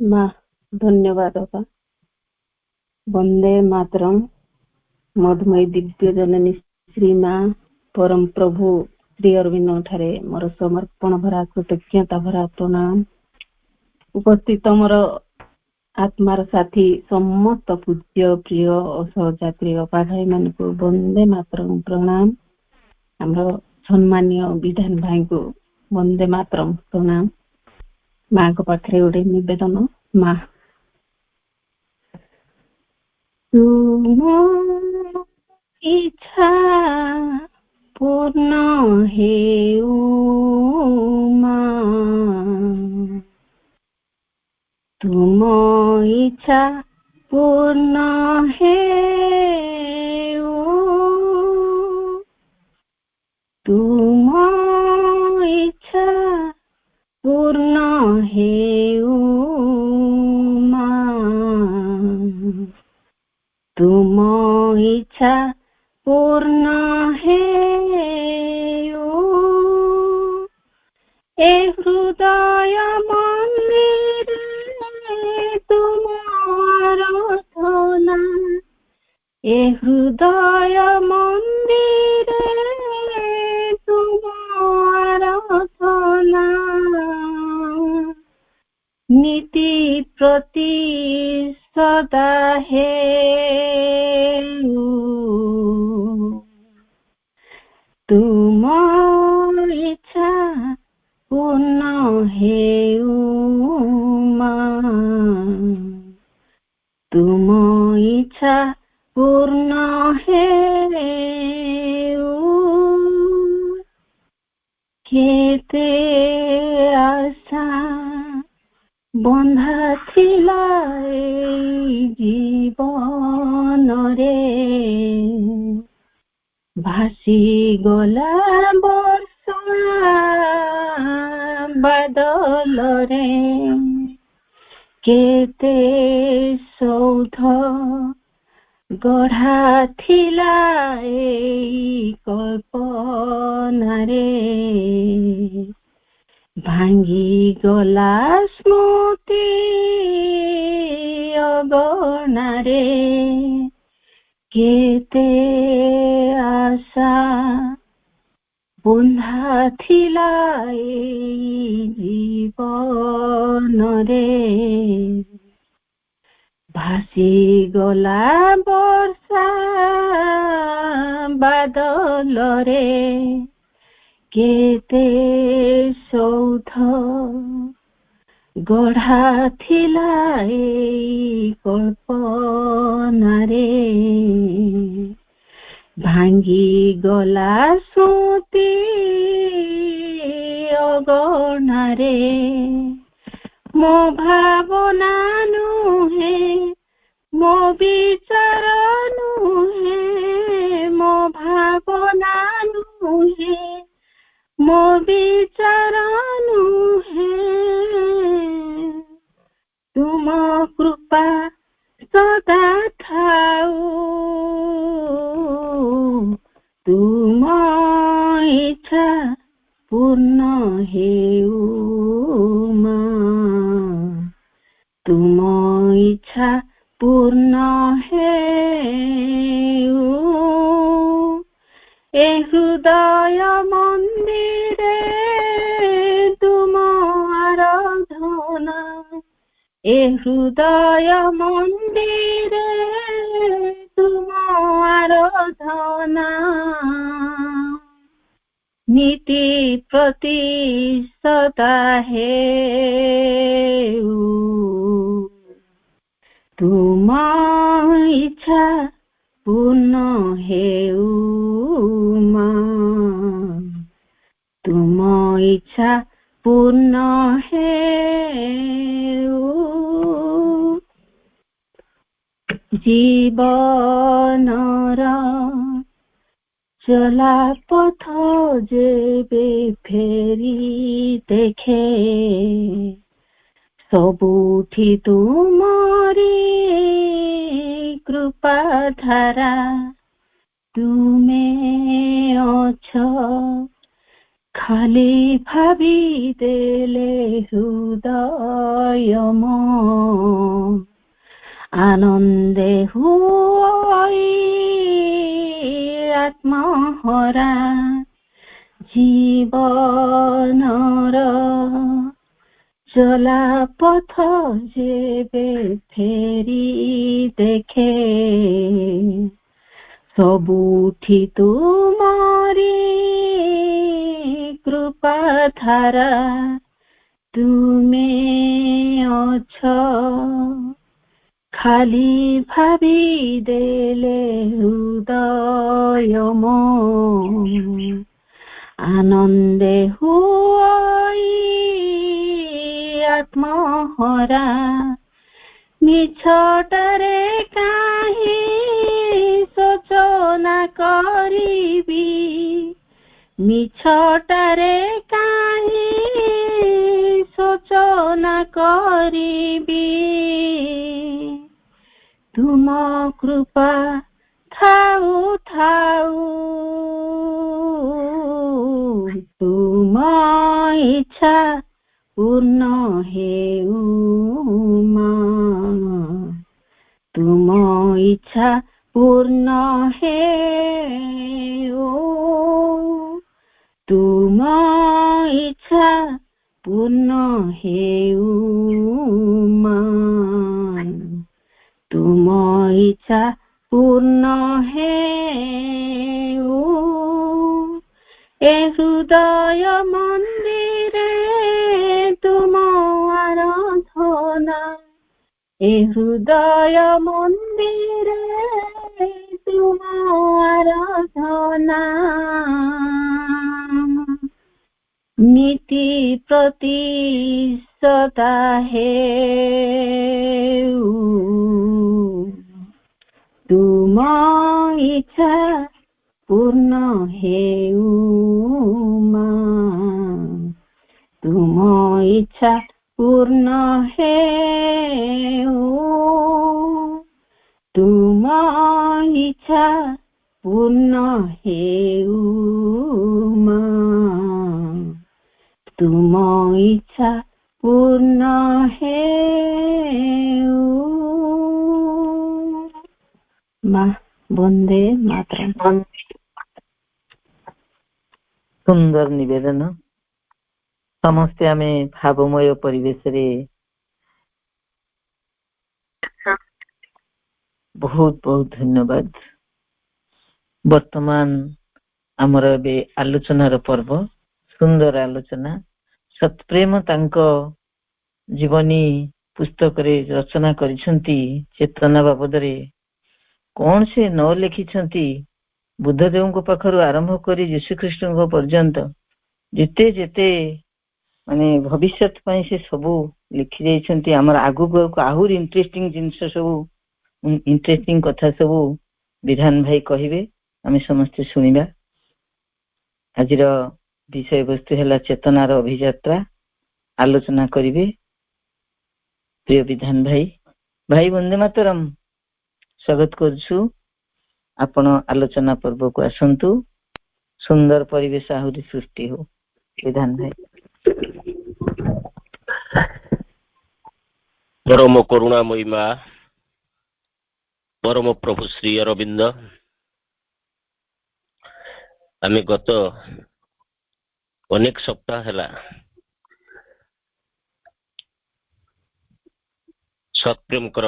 ମା ଧନ୍ୟବାଦ ଅପା। ବନ୍ଦେ ମାତରମ୍। ମଧୁମୟୀ ଦିବ୍ୟ ଜନନୀ ଶ୍ରୀ ମା ପରମ ପ୍ରଭୁ ଶ୍ରୀ ଅରବିନ୍ଦ ଠାରେ ମୋର ସମର୍ପଣ ଭରା କୃତଜ୍ଞତା ଭରା ପ୍ରଣାମ। ଉପସ୍ଥିତ ମୋର ଆତ୍ମାର ସାଥୀ ସମସ୍ତ ପୂଜ୍ୟ ପ୍ରିୟ ଓ ସହଯାତ୍ରୀ ଅପା ଭାଇ ମାନଙ୍କୁ ବନ୍ଦେ ମାତରମ୍ ପ୍ରଣାମ। ଆମର ସମ୍ମାନୀୟ ବିଧାନ ଭାଇଙ୍କୁ ବନ୍ଦେ ମାତରମ୍ ପ୍ରଣାମ। ମାଙ୍କ ପାଖରେ ଗୋଟେ ନିବେଦନ। ମା ତୁମ ଇଚ୍ଛା ପୂର୍ଣ୍ଣ ହେଉ ମା, ତୁମ ଇଚ୍ଛା ପୂର୍ଣ୍ଣ ହେଉ, ତୁମ ଇଚ୍ଛା ପୂର୍ଣ୍ଣ ହେଉ ମା, ତୁମ ଇଚ୍ଛା ପୂର୍ଣ୍ଣ ହେଉ। ଏ ହୃଦୟ ମନ୍ଦିରେ ତୁମ ଆରାଧନା, ଏ ହୃଦୟ ମନ୍ଦିରେ ତୁମ ଆରାଧନା, নীতি প্রতি সদা হেউ, তুম ইচ্ছা পূর্ণ হেউ মা, তুম ইচ্ছা পূর্ণ হেউ। কেতে আশা বন্ধা ଥିଲା এই জীবନରେ, ভাসি গলা ବର୍ଷା ବାଦଲରେ, କେତେ ସୌଧ ଗଢ଼ା ଥିଲା এই କଳ୍ପନାରେ, ଭାଙ୍ଗି ଗଲା ସ୍ମୃତି ଅଗଣାରେ, କେତେ ଆଶା ବନ୍ଧା ଥିଲା এই জীবନରେ, ভাসি গলা ବର୍ଷା ବାଦଲରେ, କେତେ ସୌଧ ଗଢ଼ା ଥିଲା এই କଳ୍ପନାରେ, ଭାଙ୍ଗି ଗଲା ସ୍ମୃତି ଅଗଣାରେ। ମୋ ଭାବନା ନୁହେଁ, ମୋ ବିଚାର ନୁହେଁ, ମୋ ଭାବନା ନୁହେଁ, ମୋ ବିଚାର ନୁହେଁ, ତୁମ କୃପା ସଦା ଥାଉ, ତୁମ ଇଚ୍ଛା ପୂର୍ଣ୍ଣ ହେଉ ମା, ତୁମ ଇଚ୍ଛା ପୂର୍ଣ୍ଣ ହେଉ। ଏ ହୃଦୟ ମନ୍ଦିରେ ତୁମ ଆରାଧନା, ଏ ହୃଦୟ ମନ୍ଦିରେ ତୁମ ଆରାଧନା, নীতি প্রতি সদা হেউ, তুম ইচ্ছা পূর্ণ হেউ মা, তুম ইচ্ছা পূর্ণ হেউ। জীবনর চলা পথ যেবে ফেরি দেখে, ସବୁଠି ତୁମରି କୃପା ଧାରା, ତୁମେ ଅଛ ଖାଲି ଭାବି ଦେଲେ ହୃଦୟ आनंदे हुई आत्महरा जीवनर चला पथ जेबे फेरी देखे सबुठी तुमारी कृपा धारा तुमे अछ खाली भावी देले हृदय आनंदे हुई आत्महरा मिछटरे काहे सोचना करिबी मिछटरे काहे सोचना करिबी तुम कृपा थाऊ थाऊ तुम इच्छा पूर्ण हेउ तुम इच्छा पूर्ण हेउ तुम इच्छा पूर्ण हेउ तुम इच्छा पूर्ण हेउ ए हृदय मंदिरे तुम आराधना ए हृदय मंदिरे तुम आराधना नीति प्रतिशता हेउ तुम इच्छा पूर्ण हेउ तुम इच्छा पूर्ण हेउ तुम इच्छा पूर्ण हेउ तुम इच्छा पूर्ण हेउ माँ वंदे मातरम। सुंदर निवेदन समस्ते आम भावमय परिवेश रे बहुत बहुत धन्यवाद। वर्तमान आमर ए आलोचनार पर्व सुंदर आलोचना सत्प्रेम तांको जीवनी पुस्तक रे रचना करिसंती चेतना बाबद रे कौन से न लिखिछंती बुद्धदेव को पाखरु आरंभ करी यीशुख्रीष्ट को पर्यंत जेते जेते माने भविष्यत पई से सबु लिखि जाइछंती हमर आगु को आहुर इंटरेस्टिंग जिंस सबु इंटरेस्टिंग कथा सबु विधान भाई कहिबे आमे समस्त सुनिबा। आजिर विषय वस्तु है चेतनार अभियात्रा आलोचना करिवे प्रिय विधान भाई भाई वंदे मातरम स्वागत करछु आपण आलोचना पर्व को आसंतु सुंदर परिवेश आहुरी सृष्टि हो विधान भाई। परम करुणामयी मां परम प्रभु श्री अरविंद आमे गत अनेक सप्ताह है सत्प्रेम कर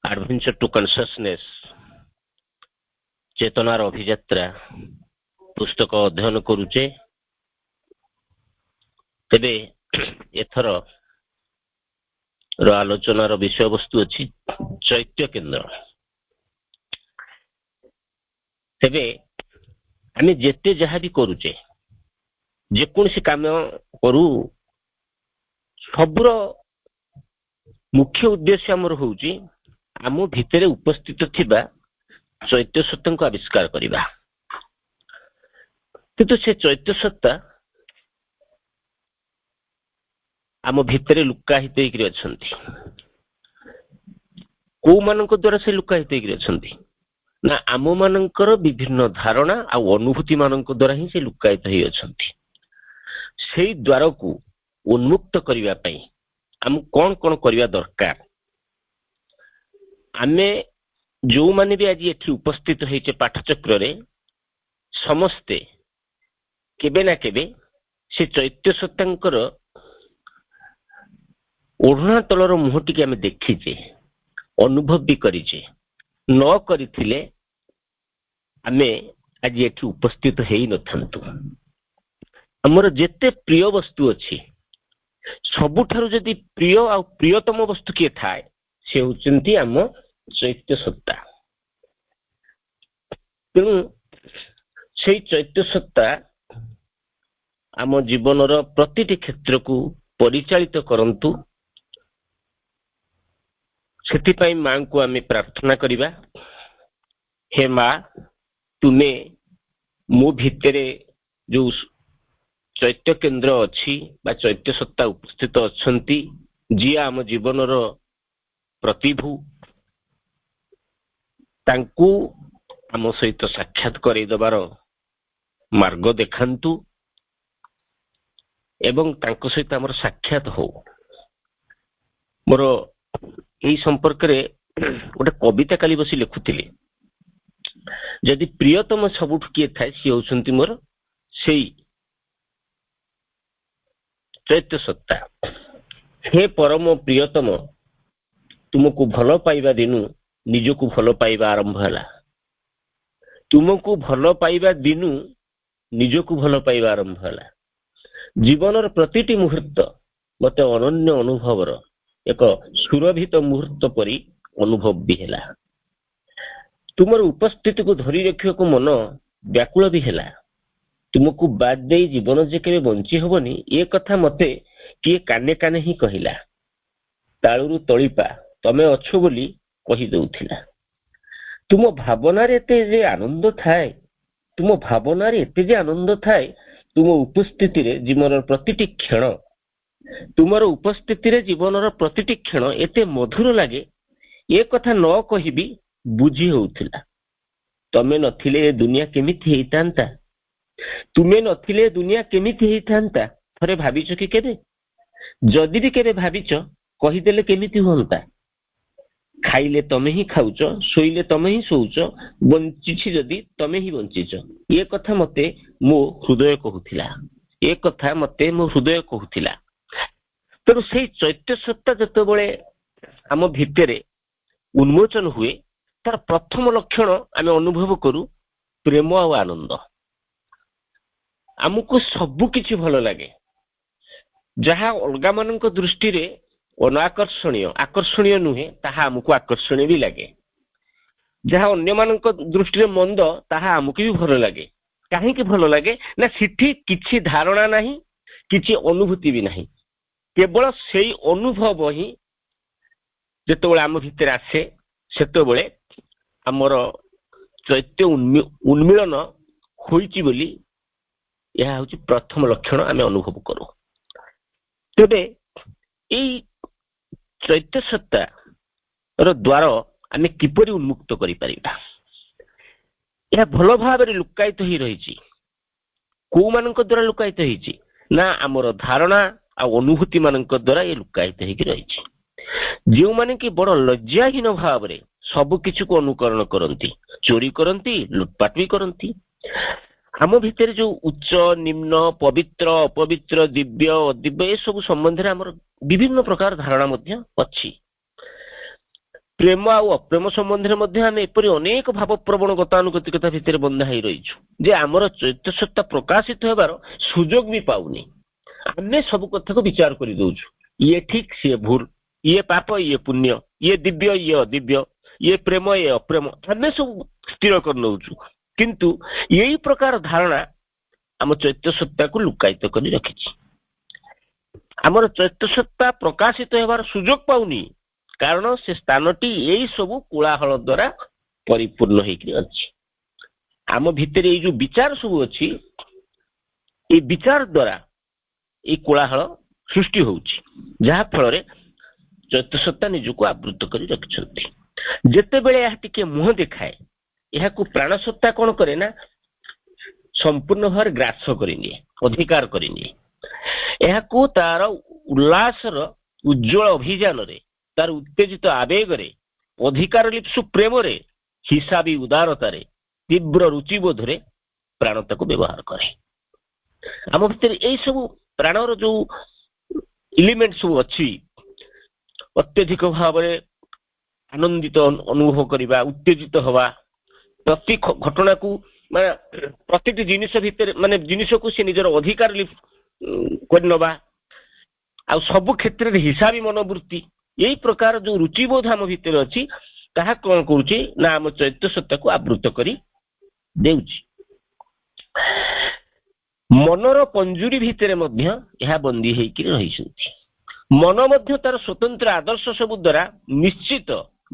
एडवेंचर टू कॉन्शियसनेस चेतनार अभियात्रा पुस्तक अध्ययन करुचे। तेबे एथर आलोचनार विषय वस्तु अच्छी चैत्य केन्द्र। तेबे आमे जेते जहाँ भी करुचे जेकोसी काम करू सबुर मुख्य उद्देश्य आमर होउची आम भितरे उपस्थित थिबा चैत्य सत्ता को आविष्कार करिबा। किंतु से चैत्य सत्ता आम भितरे लुकाहित होइकरि अछंती। को मानक द्वारा से लुकाहित होइकरि अछंती ना आम मानकर विभिन्न धारणा आ अनुभूति मानक द्वारा ही से लुकायित होई अछंती। सेही द्वार को उन्मुक्त करिवा पई ଆମକୁ କଣ କଣ କରିବା ଦରକାର। ଆମେ ଯୋଉମାନେ ବି ଆଜି ଏଠି ଉପସ୍ଥିତ ହେଇଛେ ପାଠଚକ୍ରରେ ସମସ୍ତେ କେବେ ନା କେବେ ସେ ଚୈତ୍ୟ ସତ୍ତାଙ୍କର ଓଢ଼ଣା ତଳର ମୁହଁ ଟିକେ ଆମେ ଦେଖିଛେ, ଅନୁଭବ ବି କରିଛେ। ନ କରିଥିଲେ ଆମେ ଆଜି ଏଠି ଉପସ୍ଥିତ ହେଇନଥାନ୍ତୁ। ଆମର ଯେତେ ପ୍ରିୟ ବସ୍ତୁ ଅଛି, ସବୁଠାରୁ ଯଦି ପ୍ରିୟ ଆଉ ପ୍ରିୟତମ ବସ୍ତୁ କିଏ ଥାଏ, ସେ ହେଉଛନ୍ତି ଆମ ଚୈତ୍ୟ ସତ୍ତା। ତେଣୁ ସେଇ ଚୈତ୍ୟ ସତ୍ତା ଆମ ଜୀବନର ପ୍ରତିଟି କ୍ଷେତ୍ରକୁ ପରିଚାଳିତ କରନ୍ତୁ। ସେଥିପାଇଁ ମାଙ୍କୁ ଆମେ ପ୍ରାର୍ଥନା କରିବା, ହେ ମା, ତୁମେ ମୋ ଭିତରେ ଯୋଉ ଚୈତ୍ୟ କେନ୍ଦ୍ର ଅଛି ବା ଚୈତ୍ୟ ସତ୍ତା ଉପସ୍ଥିତ ଅଛନ୍ତି, ଯିଏ ଆମ ଜୀବନର ପ୍ରତିଭୁ, ତାଙ୍କୁ ଆମ ସହିତ ସାକ୍ଷାତ କରେଇଦବାର ମାର୍ଗ ଦେଖାନ୍ତୁ ଏବଂ ତାଙ୍କ ସହିତ ଆମର ସାକ୍ଷାତ ହଉ। ମୋର ଏଇ ସମ୍ପର୍କରେ ଗୋଟେ କବିତା କାଲି ବସି ଲେଖୁଥିଲି। ଯଦି ପ୍ରିୟତମ ସବୁଠୁ କିଏ ଥାଏ, ସିଏ ହେଉଛନ୍ତି ମୋର ସେଇ ଚୈତ୍ୟ ସତ୍ତା। ହେ ପରମ ପ୍ରିୟତମ, ତୁମକୁ ଭଲ ପାଇବା ଦିନୁ ନିଜକୁ ଭଲ ପାଇବା ଆରମ୍ଭ ହେଲା। ତୁମକୁ ଭଲ ପାଇବା ଦିନୁ ନିଜକୁ ଭଲ ପାଇବା ଆରମ୍ଭ ହେଲା। ଜୀବନର ପ୍ରତିଟି ମୁହୂର୍ତ୍ତ ମୋତେ ଅନନ୍ୟ ଅନୁଭବର ଏକ ସୁରଭିତ ମୁହୂର୍ତ୍ତ ପରି ଅନୁଭବ ବି ହେଲା। ତୁମର ଉପସ୍ଥିତିକୁ ଧରି ରଖିବାକୁ ମନ ବ୍ୟାକୁଳ ବି ହେଲା। ତୁମକୁ ବାଦ ଦେଇ ଜୀବନ ଯେ କେବେ ବଞ୍ଚି ହବନି, ଏ କଥା ମତେ କିଏ କାନେ କାନେ ହିଁ କହିଲା। ତାଳୁରୁ ତଳିପା ତମେ ଅଛ ବୋଲି କହି ଦଉଥିଲା। ତୁମ ଭାବନାରେ ଏତେ ଯେ ଆନନ୍ଦ ଥାଏ, ତୁମ ଭାବନାରେ ଏତେ ଯେ ଆନନ୍ଦ ଥାଏ, ତୁମ ଉପସ୍ଥିତିରେ ଜୀବନର ପ୍ରତିଟି କ୍ଷଣ, ତୁମର ଉପସ୍ଥିତିରେ ଜୀବନର ପ୍ରତିଟି କ୍ଷଣ ଏତେ ମଧୁର ଲାଗେ, ଏ କଥା ନ କହିବି ବୁଝି ହଉଥିଲା। ତମେ ନଥିଲେ ଏ ଦୁନିଆ କେମିତି ହେଇଥାନ୍ତା, ତୁମେ ନଥିଲେ ଏ ଦୁନିଆ କେମିତି ହେଇଥାନ୍ତା, ଥରେ ଭାବିଛ କି କେବେ? ଯଦି ବି କେବେ ଭାବିଛ, କହିଦେଲେ କେମିତି ହୁଅନ୍ତା। ଖାଇଲେ ତମେ ହିଁ ଖାଉଛ, ଶୋଇଲେ ତମେ ହିଁ ଶୋଉଛ, ବଞ୍ଚିଛି ଯଦି ତମେ ହିଁ ବଞ୍ଚିଛ। ଏ କଥା ମତେ ମୋ ହୃଦୟ କହୁଥିଲା, ଏ କଥା ମତେ ମୋ ହୃଦୟ କହୁଥିଲା। ତେଣୁ ସେଇ ଚୈତ୍ୟ ସତ୍ତା ଯେତେବେଳେ ଆମ ଭିତରେ ଉନ୍ମୋଚନ ହୁଏ, ତାର ପ୍ରଥମ ଲକ୍ଷଣ ଆମେ ଅନୁଭବ କରୁ ପ୍ରେମ ଆଉ ଆନନ୍ଦ। ଆମକୁ ସବୁ କିଛି ଭଲ ଲାଗେ, ଯାହା ଅଲଗା ମାନଙ୍କ ଦୃଷ୍ଟିରେ ଅନାକର୍ଷଣୀୟ, ଆକର୍ଷଣୀୟ ନୁହେଁ, ତାହା ଆମକୁ ଆକର୍ଷଣୀୟ ବି ଲାଗେ। ଯାହା ଅନ୍ୟମାନଙ୍କ ଦୃଷ୍ଟିରେ ମନ୍ଦ, ତାହା ଆମକୁ ବି ଭଲ ଲାଗେ। କାହିଁକି ଭଲ ଲାଗେ ନା, ସେଠି କିଛି ଧାରଣା ନାହିଁ, କିଛି ଅନୁଭୂତି ବି ନାହିଁ। କେବଳ ସେଇ ଅନୁଭବ ହିଁ ଯେତେବେଳେ ଆମ ଭିତରେ ଆସେ, ସେତେବେଳେ ଆମର ଚୈତ୍ୟ ଉନ୍ମିଳନ ହୋଇଛି ବୋଲି ଏହା ହେଉଛି ପ୍ରଥମ ଲକ୍ଷଣ ଆମେ ଅନୁଭବ କରୁ। ତେବେ ଏଇ ଚୈତ୍ୟ ସତ୍ତାର ଦ୍ୱାର ଆମେ କିପରି ଉନ୍ମୁକ୍ତ କରିପାରିବା? ଏହା ଭଲ ଭାବରେ ଲୁକାୟିତ ହେଇ ରହିଛି। କୋଉମାନଙ୍କ ଦ୍ୱାରା ଲୁକାୟିତ ହେଇଛି ନା, ଆମର ଧାରଣା ଆଉ ଅନୁଭୂତି ମାନଙ୍କ ଦ୍ୱାରା ଏ ଲୁକାୟିତ ହେଇକି ରହିଛି। ଯେଉଁମାନେ କି ବଡ ଲଜ୍ଜାହୀନ ଭାବରେ ସବୁ କିଛିକୁ ଅନୁକରଣ କରନ୍ତି, ଚୋରି କରନ୍ତି, ଲୁଟପାଟ ବି କରନ୍ତି। ଆମ ଭିତରେ ଯୋଉ ଉଚ୍ଚ ନିମ୍ନ, ପବିତ୍ର ଅପବିତ୍ର, ଦିବ୍ୟ ଅଦିବ୍ୟ, ଏସବୁ ସମ୍ବନ୍ଧରେ ଆମର ବିଭିନ୍ନ ପ୍ରକାର ଧାରଣା ମଧ୍ୟ ଅଛି। ପ୍ରେମ ଆଉ ଅପ୍ରେମ ସମ୍ବନ୍ଧରେ ମଧ୍ୟ ଆମେ ଏପରି ଅନେକ ଭାବପ୍ରବଣ ଗତାନୁଗତିକତା ଭିତରେ ବନ୍ଧା ହେଇ ରହିଛୁ ଯେ ଆମର ଚୈତ୍ୟ ସତ୍ତା ପ୍ରକାଶିତ ହେବାର ସୁଯୋଗ ବି ପାଉନି। ଆମେ ସବୁ କଥାକୁ ବିଚାର କରିଦଉଛୁ, ଇଏ ଠିକ ସିଏ ଭୁଲ, ଇଏ ପାପ ଇଏ ପୁଣ୍ୟ, ଇଏ ଦିବ୍ୟ ଇଏ ଅଦିବ୍ୟ, ଇଏ ପ୍ରେମ ଇଏ ଅପ୍ରେମ, ଆମେ ସବୁ ସ୍ଥିର କରିନଉଛୁ। କିନ୍ତୁ ଏଇ ପ୍ରକାର ଧାରଣା ଆମ ଚୈତ୍ୟ ସତ୍ତାକୁ ଲୁକାୟିତ କରି ରଖିଛି। ଆମର ଚୈତ୍ୟ ସତ୍ତା ପ୍ରକାଶିତ ହେବାର ସୁଯୋଗ ପାଉନି, କାରଣ ସେ ସ୍ଥାନଟି ଏଇ ସବୁ କୋଳାହଳ ଦ୍ୱାରା ପରିପୂର୍ଣ୍ଣ ହେଇକି ଅଛି। ଆମ ଭିତରେ ଏଇ ଯୋଉ ବିଚାର ସବୁ ଅଛି, ଏଇ ବିଚାର ଦ୍ୱାରା ଏଇ କୋଳାହଳ ସୃଷ୍ଟି ହଉଛି, ଯାହା ଫଳରେ ଚୈତ୍ୟ ସତ୍ତା ନିଜକୁ ଆବୃତ କରି ରଖିଛନ୍ତି। ଯେତେବେଳେ ଏହା ଟିକେ ମୁହଁ ଦେଖାଏ, ଏହାକୁ ପ୍ରାଣ ସତ୍ତା କଣ କରେ ନା, ସମ୍ପୂର୍ଣ୍ଣ ଭାବରେ ଗ୍ରାସ କରିନିଏ, ଅଧିକାର କରିନିଏ। ଏହାକୁ ତାର ଉଲ୍ଲାସର ଉଜ୍ଜଳ ଅଭିଯାନରେ, ତାର ଉତ୍ତେଜିତ ଆବେଗରେ, ଅଧିକାର ଲିପ୍ସୁ ପ୍ରେମରେ, ହିସାବୀ ଉଦାରତାରେ, ତୀବ୍ର ରୁଚିବୋଧରେ ପ୍ରାଣ ତାକୁ ବ୍ୟବହାର କରେ। ଆମ ଭିତରେ ଏଇ ସବୁ ପ୍ରାଣର ଯୋଉ ଇଲିମେଣ୍ଟ ସବୁ ଅଛି, ଅତ୍ୟଧିକ ଭାବରେ ଆନନ୍ଦିତ ଅନୁଭବ କରିବା, ଉତ୍ତେଜିତ ହେବା, ପ୍ରତି ଘଟଣାକୁ ମାନେ ପ୍ରତିଟି ଜିନିଷ ଭିତରେ ମାନେ ଜିନିଷକୁ ସେ ନିଜର ଅଧିକାର କରିନେବା, ଆଉ ସବୁ କ୍ଷେତ୍ରରେ ହିସାବୀ ମନୋବୃତ୍ତି, ଏଇ ପ୍ରକାର ଯୋଉ ରୁଚିବୋଧ ଆମ ଭିତରେ ଅଛି ତାହା କଣ କରୁଛି ନା ଆମ ଚୈତ୍ୟ ସତ୍ତାକୁ ଆବୃତ କରି ଦେଉଛି। ମନର ପଞ୍ଜୁରୀ ଭିତରେ ମଧ୍ୟ ଏହା ବନ୍ଦୀ ହେଇକି ରହିଛନ୍ତି। ମନ ମଧ୍ୟ ତାର ସ୍ୱତନ୍ତ୍ର ଆଦର୍ଶ ସବୁ ଦ୍ୱାରା ନିଶ୍ଚିତ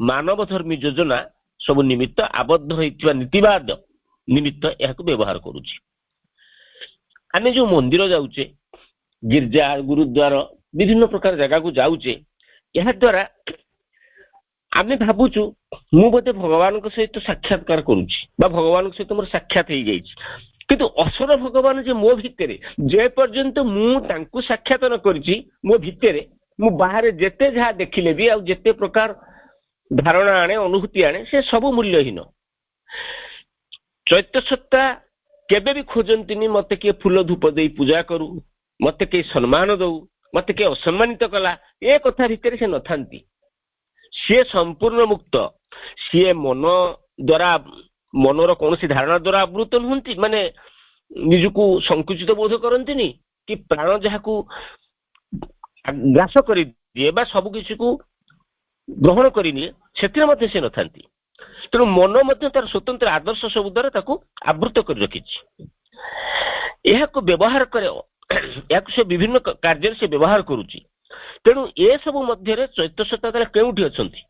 ମାନବ ଧର୍ମୀ ଯୋଜନା ସବୁ ନିମିତ୍ତ ଆବଦ୍ଧ ହୋଇଥିବା ନୀତିବାଦ ନିମିତ୍ତ ଏହାକୁ ବ୍ୟବହାର କରୁଛି। ଆମେ ଯୋଉ ମନ୍ଦିର ଯାଉଛେ, ଗିର୍ଜା, ଗୁରୁଦ୍ୱାର, ବିଭିନ୍ନ ପ୍ରକାର ଜାଗାକୁ ଯାଉଛେ, ଏହା ଦ୍ୱାରା ଆମେ ଭାବୁଛୁ ମୁଁ ବୋଧେ ଭଗବାନଙ୍କ ସହିତ ସାକ୍ଷାତକାର କରୁଛି ବା ଭଗବାନଙ୍କ ସହିତ ମୋର ସାକ୍ଷାତ ହେଇଯାଇଛି। କିନ୍ତୁ ଅସଲ ଭଗବାନ ଯେ ମୋ ଭିତରେ, ଯେ ପର୍ଯ୍ୟନ୍ତ ମୁଁ ତାଙ୍କୁ ସାକ୍ଷାତ ନ କରିଛି ମୋ ଭିତରେ, ମୁଁ ବାହାରେ ଯେତେ ଯାହା ଦେଖିଲେ ବି ଆଉ ଯେତେ ପ୍ରକାର ଧାରଣା ଆଣେ, ଅନୁଭୂତି ଆଣେ, ସେ ସବୁ ମୂଲ୍ୟହୀନ। ଚୈତ୍ୟ ସତ୍ତା କେବେ ବି ଖୋଜନ୍ତିନି ମତେ କିଏ ଫୁଲ ଧୂପ ଦେଇ ପୂଜା କରୁ, ମତେ କିଏ ସମ୍ମାନ ଦଉ, ମତେ କିଏ ଅସମ୍ମାନିତ କଲା, ଏ କଥା ଭିତରେ ସେ ନଥାନ୍ତି। ସିଏ ସମ୍ପୂର୍ଣ୍ଣ ମୁକ୍ତ। ସିଏ ମନ ଦ୍ୱାରା, ମନର କୌଣସି ଧାରଣା ଦ୍ୱାରା ଆବୃତ ନୁହନ୍ତି, ମାନେ ନିଜକୁ ସଂକୁଚିତ ବୋଧ କରନ୍ତିନି, କି ପ୍ରାଣ ଯାହାକୁ ଗ୍ରାସ କରିଦିଏ ବା ସବୁ କିଛିକୁ ଗ୍ରହଣ କରିନିଏ, ସେଥିରେ ମଧ୍ୟ ସେ ନଥାନ୍ତି। ତେଣୁ ମନ ମଧ୍ୟ ତାର ସ୍ୱତନ୍ତ୍ର ଆଦର୍ଶ ସବୁ ଦ୍ୱାରା ତାକୁ ଆବୃତ କରି ରଖିଛି। ଏହାକୁ ବ୍ୟବହାର କରେ, ଏହାକୁ ସେ ବିଭିନ୍ନ କାର୍ଯ୍ୟରେ ସେ ବ୍ୟବହାର କରୁଛି। ତେଣୁ ଏସବୁ ମଧ୍ୟରେ ଚୈତ୍ୟ ସତ୍ତା ତାହେଲେ କେଉଁଠି ଅଛନ୍ତି?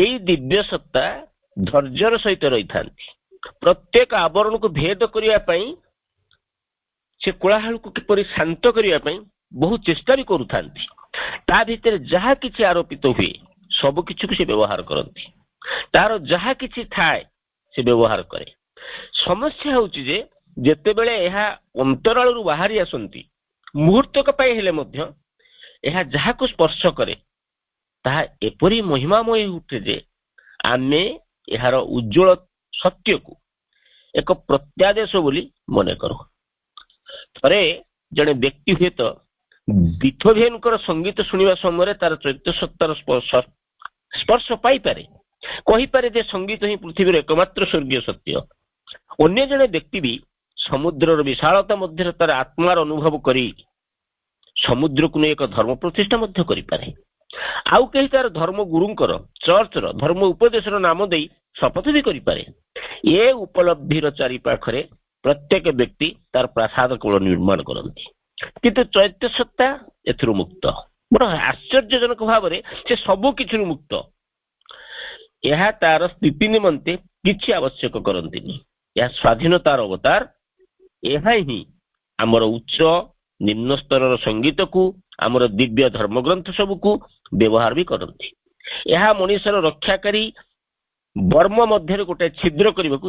ଏଇ ଦିବ୍ୟ ସତ୍ତା ଧୈର୍ଯ୍ୟର ସହିତ ରହିଥାନ୍ତି। ପ୍ରତ୍ୟେକ ଆବରଣକୁ ଭେଦ କରିବା ପାଇଁ, ସେ କୋଳାହଳକୁ କିପରି ଶାନ୍ତ କରିବା ପାଇଁ ବହୁ ଚେଷ୍ଟା ବି କରୁଥାନ୍ତି। ତା ଭିତରେ ଯାହା କିଛି ଆରୋପିତ ହୁଏ ସବୁ କିଛିକୁ ସେ ବ୍ୟବହାର କରନ୍ତି। ତାର ଯାହା କିଛି ଥାଏ ସେ ବ୍ୟବହାର କରେ। ସମସ୍ୟା ହେଉଛି ଯେ ଯେତେବେଳେ ଏହା ଅନ୍ତରାଳରୁ ବାହାରି ଆସନ୍ତି, ମୁହୂର୍ତ୍ତକ ପାଇଁ ହେଲେ ମଧ୍ୟ ଏହା ଯାହାକୁ ସ୍ପର୍ଶ କରେ ତାହା ଏପରି ମହିମାମୟ ଉଠେ ଯେ ଆମେ ଏହାର ଉଜ୍ଜଳ ସତ୍ୟକୁ ଏକ ପ୍ରତ୍ୟାଦେଶ ବୋଲି ମନେ କରୁ। ଥରେ ଜଣେ ବ୍ୟକ୍ତି ହୁଏତ ବିଥୋଭେନଙ୍କର ସଙ୍ଗୀତ ଶୁଣିବା ସମୟରେ ତାର ଚୈତ୍ୟ ସତ୍ତାର ସ୍ପର୍ଶ ପାଇପାରେ, କହିପାରେ ଯେ ସଙ୍ଗୀତ ହିଁ ପୃଥିବୀର ଏକମାତ୍ର ସ୍ୱର୍ଗୀୟ ସତ୍ୟ। ଅନ୍ୟ ଜଣେ ବ୍ୟକ୍ତି ବି ସମୁଦ୍ରର ବିଶାଳତା ମଧ୍ୟରେ ତାର ଆତ୍ମାର ଅନୁଭବ କରି ସମୁଦ୍ରକୁ ନେଇ ଏକ ଧର୍ମ ପ୍ରତିଷ୍ଠା ମଧ୍ୟ କରିପାରେ। ଆଉ କେହି ତାର ଧର୍ମ ଗୁରୁଙ୍କର, ଚର୍ଚ୍ଚର, ଧର୍ମ ଉପଦେଶର ନାମ ଦେଇ ଶପଥ ବି କରିପାରେ। ଏ ଉପଲବ୍ଧିର ଚାରିପାଖରେ ପ୍ରତ୍ୟେକ ବ୍ୟକ୍ତି ତାର ପ୍ରାସାଦ କୂଳ ନିର୍ମାଣ କରନ୍ତି, କିନ୍ତୁ ଚୈତ୍ୟ ସତ୍ତା ଏଥିରୁ ମୁକ୍ତ। ବଡ଼ ଆଶ୍ଚର୍ଯ୍ୟଜନକ ଭାବରେ ସେ ସବୁ କିଛିରୁ ମୁକ୍ତ। ଏହା ତାର ସ୍ଥିତି ନିମନ୍ତେ କିଛି ଆବଶ୍ୟକ କରନ୍ତିନି। ଏହା ସ୍ୱାଧୀନତାର ଅବତାର। ଏହା ହିଁ ଆମର ଉଚ୍ଚ ନିମ୍ନ ସ୍ତରର ସଙ୍ଗୀତକୁ, ଆମର ଦିବ୍ୟ ଧର୍ମଗ୍ରନ୍ଥ ସବୁକୁ ବ୍ୟବହାର ବି କରନ୍ତି। ଏହା ମଣିଷର ରକ୍ଷାକାରୀ ବର୍ମ ମଧ୍ୟରେ ଗୋଟେ ଛିଦ୍ର କରିବାକୁ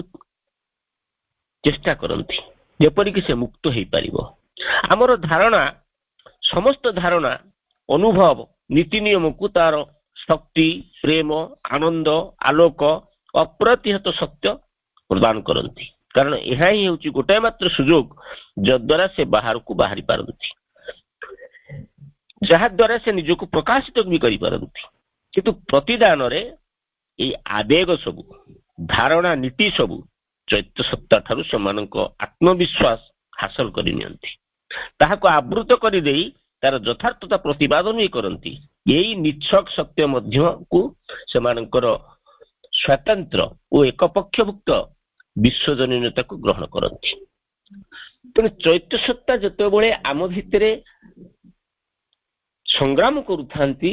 ଚେଷ୍ଟା କରନ୍ତି, ଯେପରିକି ସେ ମୁକ୍ତ ହେଇପାରିବ। ଆମର ଧାରଣା, ସମସ୍ତ ଧାରଣା, ଅନୁଭବ, ନୀତି ନିୟମକୁ ତାର ଶକ୍ତି, ପ୍ରେମ, ଆନନ୍ଦ, ଆଲୋକ, ଅପ୍ରତିହତ ସତ୍ୟ ପ୍ରଦାନ କରନ୍ତି। କାରଣ ଏହା ହିଁ ହେଉଛି ଗୋଟାଏ ମାତ୍ର ସୁଯୋଗ ଯଦ୍ୱାରା ସେ ବାହାରକୁ ବାହାରି ପାରନ୍ତି, ଯାହାଦ୍ୱାରା ସେ ନିଜକୁ ପ୍ରକାଶିତ ବି କରିପାରନ୍ତି। କିନ୍ତୁ ପ୍ରତିଦାନରେ ଏଇ ଆବେଗ ସବୁ, ଧାରଣା, ନୀତି ସବୁ ଚୈତ୍ୟ ସତ୍ତା ଠାରୁ ସେମାନଙ୍କ ଆତ୍ମବିଶ୍ୱାସ ହାସଲ କରି ନିଅନ୍ତି, ତାହାକୁ ଆବୃତ କରିଦେଇ ତାର ଯଥାର୍ଥତା ପ୍ରତିପାଦନ ବି କରନ୍ତି। ଏଇ ନିଚ୍ଛକ ସତ୍ୟ ମଧ୍ୟକୁ ସେମାନଙ୍କର ସ୍ୱତନ୍ତ୍ର ଓ ଏକପକ୍ଷଭୁକ୍ତ ବିଶ୍ୱଜନୀନତାକୁ ଗ୍ରହଣ କରନ୍ତି। ତେଣୁ ଚୈତ୍ୟ ସତ୍ତା ଯେତେବେଳେ ଆମ ଭିତରେ ସଂଗ୍ରାମ କରୁଥାନ୍ତି,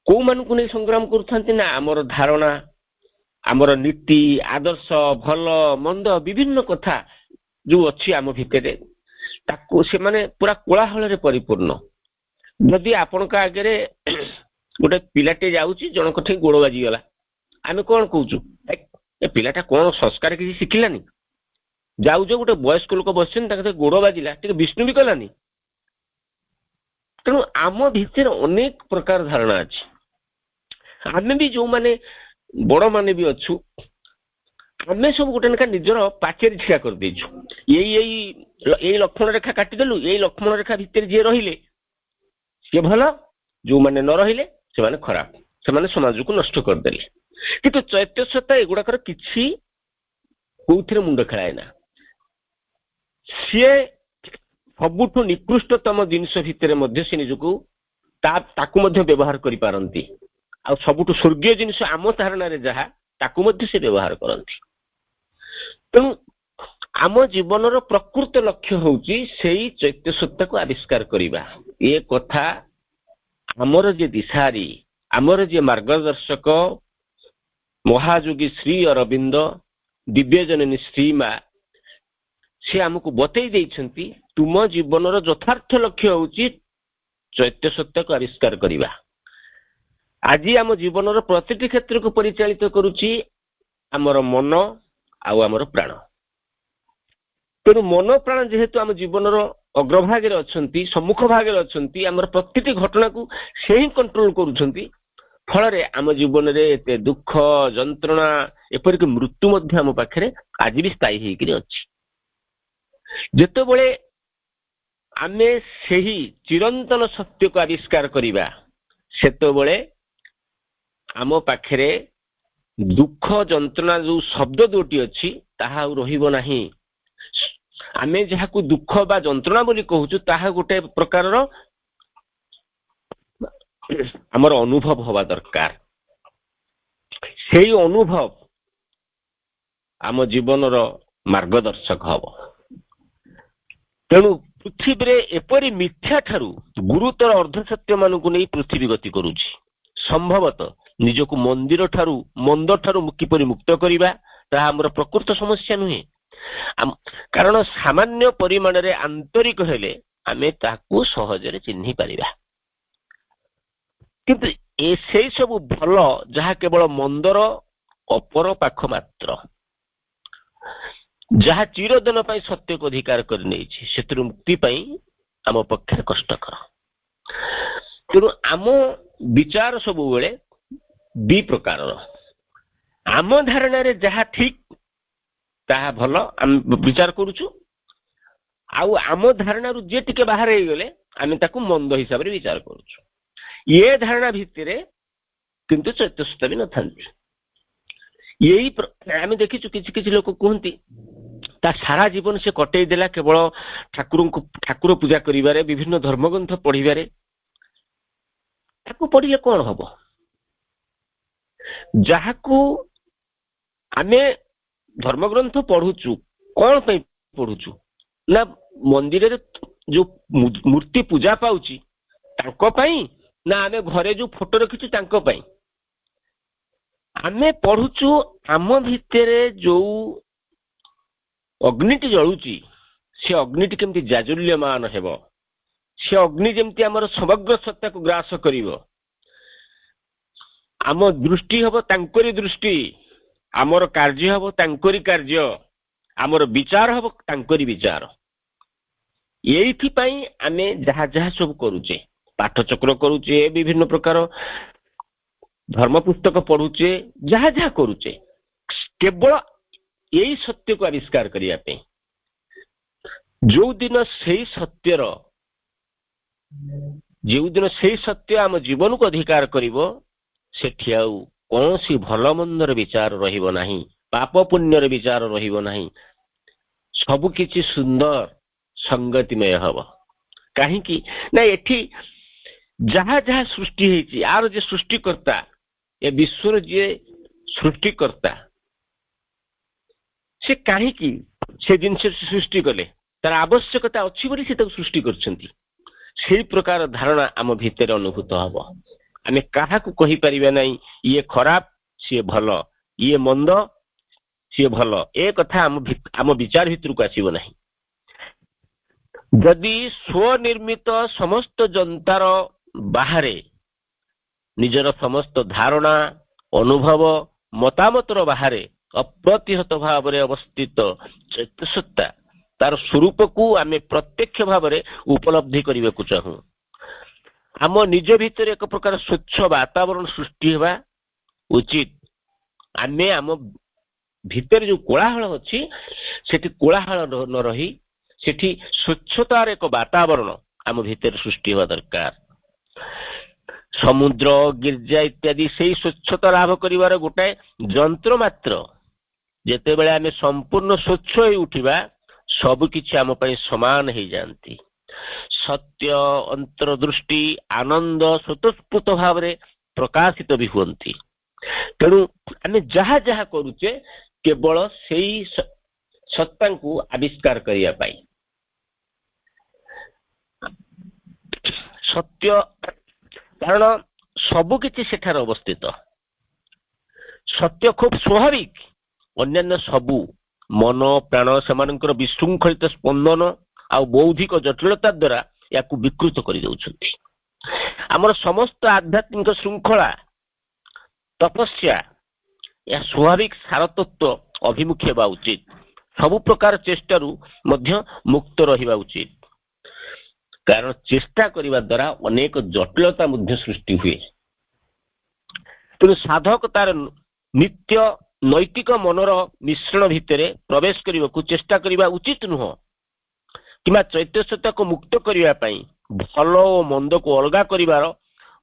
କୋଉମାନଙ୍କୁ ନେଇ ସଂଗ୍ରାମ କରୁଥାନ୍ତି ନା ଆମର ଧାରଣା, ଆମର ନୀତି, ଆଦର୍ଶ, ଭଲ ମନ୍ଦ ବିଭିନ୍ନ କଥା ଯୋଉ ଅଛି ଆମ ଭିତରେ, ତାକୁ ସେମାନେ ପୁରା କୋଳାହଳରେ ପରିପୂର୍ଣ୍ଣ। ଯଦି ଆପଣଙ୍କ ଆଗରେ ଗୋଟେ ପିଲାଟେ ଯାଉଛି, ଜଣଙ୍କ ଠି ଗୋଡ଼ ବାଜିଗଲା, ଆମେ କଣ କହୁଛୁ? ଏ ପିଲାଟା କଣ ସଂସ୍କାର କିଛି ଶିଖିଲାନି? ଯାଉ ଯାଉ ଗୋଟେ ବୟସ୍କ ଲୋକ ବସିଛନ୍ତି, ତାଙ୍କ ଗୋଡ଼ ବାଜିଲା, ଟିକେ ବିଷ୍ଣୁ ବି କଲାନି। ତେଣୁ ଆମ ଭିତରେ ଅନେକ ପ୍ରକାର ଧାରଣା ଅଛି। ଆମେ ବି ଯୋଉମାନେ ବଡ ମାନେ ବି ଅଛୁ, ଆମେ ସବୁ ଗୋଟେ ଲେଖା ନିଜର ପାଚେରୀ ଠିଆ କରିଦେଇଛୁ। ଏଇ ଲକ୍ଷ୍ମଣ ରେଖା କାଟିଦେଲୁ, ଏଇ ଲକ୍ଷ୍ମଣ ରେଖା ଭିତରେ ଯିଏ ରହିଲେ ସିଏ ଭଲ, ଯୋଉମାନେ ନ ରହିଲେ ସେମାନେ ଖରାପ, ସେମାନେ ସମାଜକୁ ନଷ୍ଟ କରିଦେଲେ। କିନ୍ତୁ ଚୈତ୍ୟ ସତ୍ତା ଏଗୁଡାକର କିଛି କୋଉଥିରେ ମୁଣ୍ଡ ଖେଳାଏ ନା। ସିଏ ସବୁଠୁ ନିକୃଷ୍ଟତମ ଜିନିଷ ଭିତରେ ମଧ୍ୟ ସେ ନିଜକୁ ତାକୁ ମଧ୍ୟ ବ୍ୟବହାର କରିପାରନ୍ତି। ଆଉ ସବୁଠୁ ସ୍ୱର୍ଗୀୟ ଜିନିଷ ଆମ ଧାରଣାରେ ଯାହା, ତାକୁ ମଧ୍ୟ ସେ ବ୍ୟବହାର କରନ୍ତି। ତେଣୁ ଆମ ଜୀବନର ପ୍ରକୃତ ଲକ୍ଷ୍ୟ ହଉଛି ସେଇ ଚୈତ୍ୟ ସତ୍ତାକୁ ଆବିଷ୍କାର କରିବା। ଏ କଥା ଆମର ଯିଏ ଦିଶାରୀ, ଆମର ଯିଏ ମାର୍ଗଦର୍ଶକ ମହାଯୋଗୀ ଶ୍ରୀ ଅରବିନ୍ଦ, ଦିବ୍ୟଜନନୀ ଶ୍ରୀମା, ସେ ଆମକୁ ବତେଇ ଦେଇଛନ୍ତି ତୁମ ଜୀବନର ଯଥାର୍ଥ ଲକ୍ଷ୍ୟ ହଉଛି ଚୈତ୍ୟ ସତ୍ତାକୁ ଆବିଷ୍କାର କରିବା। ଆଜି ଆମ ଜୀବନର ପ୍ରତିଟି କ୍ଷେତ୍ରକୁ ପରିଚାଳିତ କରୁଛି ଆମର ମନ ଆଉ ଆମର ପ୍ରାଣ। ତେଣୁ ମନ ପ୍ରାଣ ଯେହେତୁ ଆମ ଜୀବନର ଅଗ୍ରଭାଗରେ ଅଛନ୍ତି, ସମ୍ମୁଖ ଭାଗରେ ଅଛନ୍ତି, ଆମର ପ୍ରତିଟି ଘଟଣାକୁ ସେ ହିଁ କଣ୍ଟ୍ରୋଲ କରୁଛନ୍ତି। ଫଳରେ ଆମ ଜୀବନରେ ଏତେ ଦୁଃଖ ଯନ୍ତ୍ରଣା, ଏପରିକି ମୃତ୍ୟୁ ମଧ୍ୟ ଆମ ପାଖରେ ଆଜି ବି ସ୍ଥାୟୀ ହେଇକରି ଅଛି। ଯେତେବେଳେ ଆମେ ସେହି ଚିରନ୍ତନ ସତ୍ୟକୁ ଆବିଷ୍କାର କରିବା, ସେତେବେଳେ ଆମ ପାଖରେ ଦୁଃଖ ଯନ୍ତ୍ରଣା ଯୋଉ ଶବ୍ଦ ଦୁଇଟି ଅଛି ତାହା ଆଉ ରହିବ ନାହିଁ। ଆମେ ଯାହାକୁ ଦୁଃଖ ବା ଯନ୍ତ୍ରଣା ବୋଲି କହୁଛୁ, ତାହା ଗୋଟେ ପ୍ରକାରର ଆମର ଅନୁଭବ ହବା ଦରକାର। ସେଇ ଅନୁଭବ ଆମ ଜୀବନର ମାର୍ଗଦର୍ଶକ ହବ। ତେଣୁ ପୃଥିବୀରେ ଏପରି ମିଥ୍ୟା ଠାରୁ ଗୁରୁତର ଅର୍ଦ୍ଧସତ୍ୟ ମାନଙ୍କୁ ନେଇ ପୃଥିବୀ ଗତି କରୁଛି। ସମ୍ଭବତଃ ନିଜକୁ ମନ୍ଦିର ଠାରୁ, ମନ୍ଦ ଠାରୁ କିପରି ମୁକ୍ତ କରିବା, ତାହା ଆମର ପ୍ରକୃତ ସମସ୍ୟା ନୁହେଁ। କାରଣ ସାମାନ୍ୟ ପରିମାଣରେ ଆନ୍ତରିକ ହେଲେ ଆମେ ତାକୁ ସହଜରେ ଚିହ୍ନି ପାରିବା। କିନ୍ତୁ ସେଇ ସବୁ ଭଲ ଯାହା କେବଳ ମନ୍ଦର ଅପର ପାଖ ମାତ୍ର, ଯାହା ଚିରଦିନ ପାଇଁ ସତ୍ୟକୁ ଅଧିକାର କରି ନେଇଛି, ସେଥିରୁ ମୁକ୍ତି ପାଇଁ ଆମ ପକ୍ଷରେ କଷ୍ଟକର। ତେଣୁ ଆମ ବିଚାର ସବୁବେଳେ ଦି ପ୍ରକାରର। ଆମ ଧାରଣାରେ ଯାହା ଠିକ ତାହା ଭଲ ଆମେ ବିଚାର କରୁଛୁ, ଆଉ ଆମ ଧାରଣାରୁ ଯିଏ ଟିକେ ବାହାରେ ହେଇଗଲେ ଆମେ ତାକୁ ମନ୍ଦ ହିସାବରେ ବିଚାର କରୁଛୁ। ଏ ଧାରଣା ଭିତରେ କିନ୍ତୁ ଚୈତ୍ୟ ସତ୍ତା ବି ନଥାନ୍ତି। ଆମେ ଦେଖିଛୁ କିଛି କିଛି ଲୋକ କୁହନ୍ତି ତା ସାରା ଜୀବନ ସେ କଟେଇ ଦେଲା କେବଳ ଠାକୁର ପୂଜା କରିବାରେ, ବିଭିନ୍ନ ଧର୍ମଗ୍ରନ୍ଥ ପଢିବାରେ। ତାକୁ ପଢିଲେ କଣ ହବ? ଯାହାକୁ ଆମେ ଧର୍ମଗ୍ରନ୍ଥ ପଢୁଛୁ, କଣ ପାଇଁ ପଢୁଛୁ ନା ମନ୍ଦିରରେ ଯୋଉ ମୂର୍ତ୍ତି ପୂଜା ପାଉଛି ତାଙ୍କ ପାଇଁ, ନା ଆମେ ଘରେ ଯୋଉ ଫଟୋ ରଖିଛୁ ତାଙ୍କ ପାଇଁ? ଆମେ ପଢୁଛୁ ଆମ ଭିତରେ ଯୋଉ ଅଗ୍ନିଟି ଜଳୁଛି, ସେ ଅଗ୍ନିଟି କେମିତି ଜାଜୁଲ୍ୟମାନ ହେବ, ସେ ଅଗ୍ନି ଯେମିତି ଆମର ସମଗ୍ର ସତ୍ତାକୁ ଗ୍ରାସ କରିବ। ଆମ ଦୃଷ୍ଟି ହବ ତାଙ୍କରି ଦୃଷ୍ଟି, ଆମର କାର୍ଯ୍ୟ ହବ ତାଙ୍କରି କାର୍ଯ୍ୟ, ଆମର ବିଚାର ହବ ତାଙ୍କରି ବିଚାର। ଏଇଥିପାଇଁ ଆମେ ଯାହା ଯାହା ସବୁ କରୁଛେ, ପାଠଚକ୍ର କରୁଛେ, ବିଭିନ୍ନ ପ୍ରକାର ଧର୍ମ ପୁସ୍ତକ ପଢୁଛେ, ଯାହା ଯାହା କରୁଛେ, କେବଳ ଏଇ ସତ୍ୟକୁ ଆବିଷ୍କାର କରିବା ପାଇଁ। ଯୋଉଦିନ ସେଇ ସତ୍ୟ ଆମ ଜୀବନକୁ ଅଧିକାର କରିବ, ସେଠି ଆଉ କୌଣସି ଭଲ ମନ୍ଦର ବିଚାର ରହିବ ନାହିଁ, ପାପ ପୁଣ୍ୟର ବିଚାର ରହିବ ନାହିଁ। ସବୁ କିଛି ସୁନ୍ଦର ସଂଗତିମୟ ହବ। କାହିଁକି ନା ଏଠି ଯାହା ଯାହା ସୃଷ୍ଟି ହେଇଛି, ଆର ଯେ ସୃଷ୍ଟିକର୍ତ୍ତା, ଏ ବିଶ୍ୱର ଯିଏ ସୃଷ୍ଟିକର୍ତ୍ତା, ସେ କାହିଁକି ସେ ଜିନିଷ ସୃଷ୍ଟି କଲେ? ତାର ଆବଶ୍ୟକତା ଅଛି ବୋଲି ସେ ତାକୁ ସୃଷ୍ଟି କରିଛନ୍ତି। ସେଇ ପ୍ରକାର ଧାରଣା ଆମ ଭିତରେ ଅନୁଭୂତ ହବ। ଆମେ କାହାକୁ କହିପାରିବା ନାହିଁ ଇଏ ଖରାପ ସିଏ ଭଲ, ଇଏ ମନ୍ଦ ସିଏ ଭଲ, ଏ କଥା ଆମ ବିଚାର ଭିତରକୁ ଆସିବ ନାହିଁ। ଯଦି ସ୍ୱନିର୍ମିତ ସମସ୍ତ ଜନ୍ତାର ବାହାରେ ନିଜର ସମସ୍ତ ଧାରଣା, ଅନୁଭବ, ମତାମତର ବାହାରେ ଅପ୍ରତିହତ ଭାବରେ ଅବସ୍ଥିତ ଚୈତ୍ୟ ସତ୍ତା, ତାର ସ୍ୱରୂପକୁ ଆମେ ପ୍ରତ୍ୟକ୍ଷ ଭାବରେ ଉପଲବ୍ଧି କରିବାକୁ ଚାହୁଁ। ଆମ ନିଜ ଭିତରେ ଏକ ପ୍ରକାର ସ୍ୱଚ୍ଛ ବାତାବରଣ ସୃଷ୍ଟି ହେବା ଉଚିତ। ଆମେ ଆମ ଭିତରେ ଯୋଉ କୋଳାହଳ ଅଛି ସେଠି କୋଳାହଳ ନ ରହି ସେଠି ସ୍ୱଚ୍ଛତାର ଏକ ବାତାବରଣ ଆମ ଭିତରେ ସୃଷ୍ଟି ହେବା ଦରକାର। ସମୁଦ୍ର, ଗିର୍ଜା ଇତ୍ୟାଦି ସେଇ ସ୍ୱଚ୍ଛତା ଲାଭ କରିବାର ଗୋଟାଏ ଯନ୍ତ୍ର ମାତ୍ର। ଯେତେବେଳେ ଆମେ ସମ୍ପୂର୍ଣ୍ଣ ସ୍ୱଚ୍ଛ ହେଇ ଉଠିବା ସବୁ କିଛି ଆମ ପାଇଁ ସମାନ ହେଇଯାଆନ୍ତି। ସତ୍ୟ, ଅନ୍ତର୍ଦୃଷ୍ଟି, ଆନନ୍ଦ ସ୍ୱତଃସ୍ଫୂର୍ତ୍ତ ଭାବରେ ପ୍ରକାଶିତ ବି ହୁଅନ୍ତି। ତେଣୁ ଆମେ ଯାହା ଯାହା କରୁଛେ କେବଳ ସେଇ ସତ୍ତାଙ୍କୁ ଆବିଷ୍କାର କରିବା ପାଇଁ। ସତ୍ୟ, କାରଣ ସବୁ କିଛି ସେଠାରେ ଅବସ୍ଥିତ। ସତ୍ୟ ଖୁବ୍ ସ୍ୱାଭାବିକ। ଅନ୍ୟାନ୍ୟ ସବୁ ମନ ପ୍ରାଣ ସେମାନଙ୍କର ବିଶୃଙ୍ଖଳିତ ସ୍ପନ୍ଦନ ଆଉ ବୌଦ୍ଧିକ ଜଟିଳତା ଦ୍ୱାରା ୟାକୁ ବିକୃତ କରିଦେଉଛନ୍ତି। ଆମର ସମସ୍ତ ଆଧ୍ୟାତ୍ମିକ ଶୃଙ୍ଖଳା, ତପସ୍ୟା ଏହା ସ୍ୱାଭାବିକ ସାରତତ୍ଵ ଅଭିମୁଖୀ ହେବା ଉଚିତ। ସବୁ ପ୍ରକାର ଚେଷ୍ଟାରୁ ମଧ୍ୟ ମୁକ୍ତ ରହିବା ଉଚିତ। କାରଣ ଚେଷ୍ଟା କରିବା ଦ୍ୱାରା ଅନେକ ଜଟିଳତା ମଧ୍ୟ ସୃଷ୍ଟି ହୁଏ। ତେଣୁ ସାଧକ ତାର ନିତ୍ୟ ନୈତିକ ମନର ମିଶ୍ରଣ ଭିତରେ ପ୍ରବେଶ କରିବାକୁ ଚେଷ୍ଟା କରିବା ଉଚିତ ନୁହଁ, କିମ୍ବା ଚୈତନ୍ୟତାକୁ ମୁକ୍ତ କରିବା ପାଇଁ ଭଲ ଓ ମନ୍ଦକୁ ଅଲଗା କରିବାର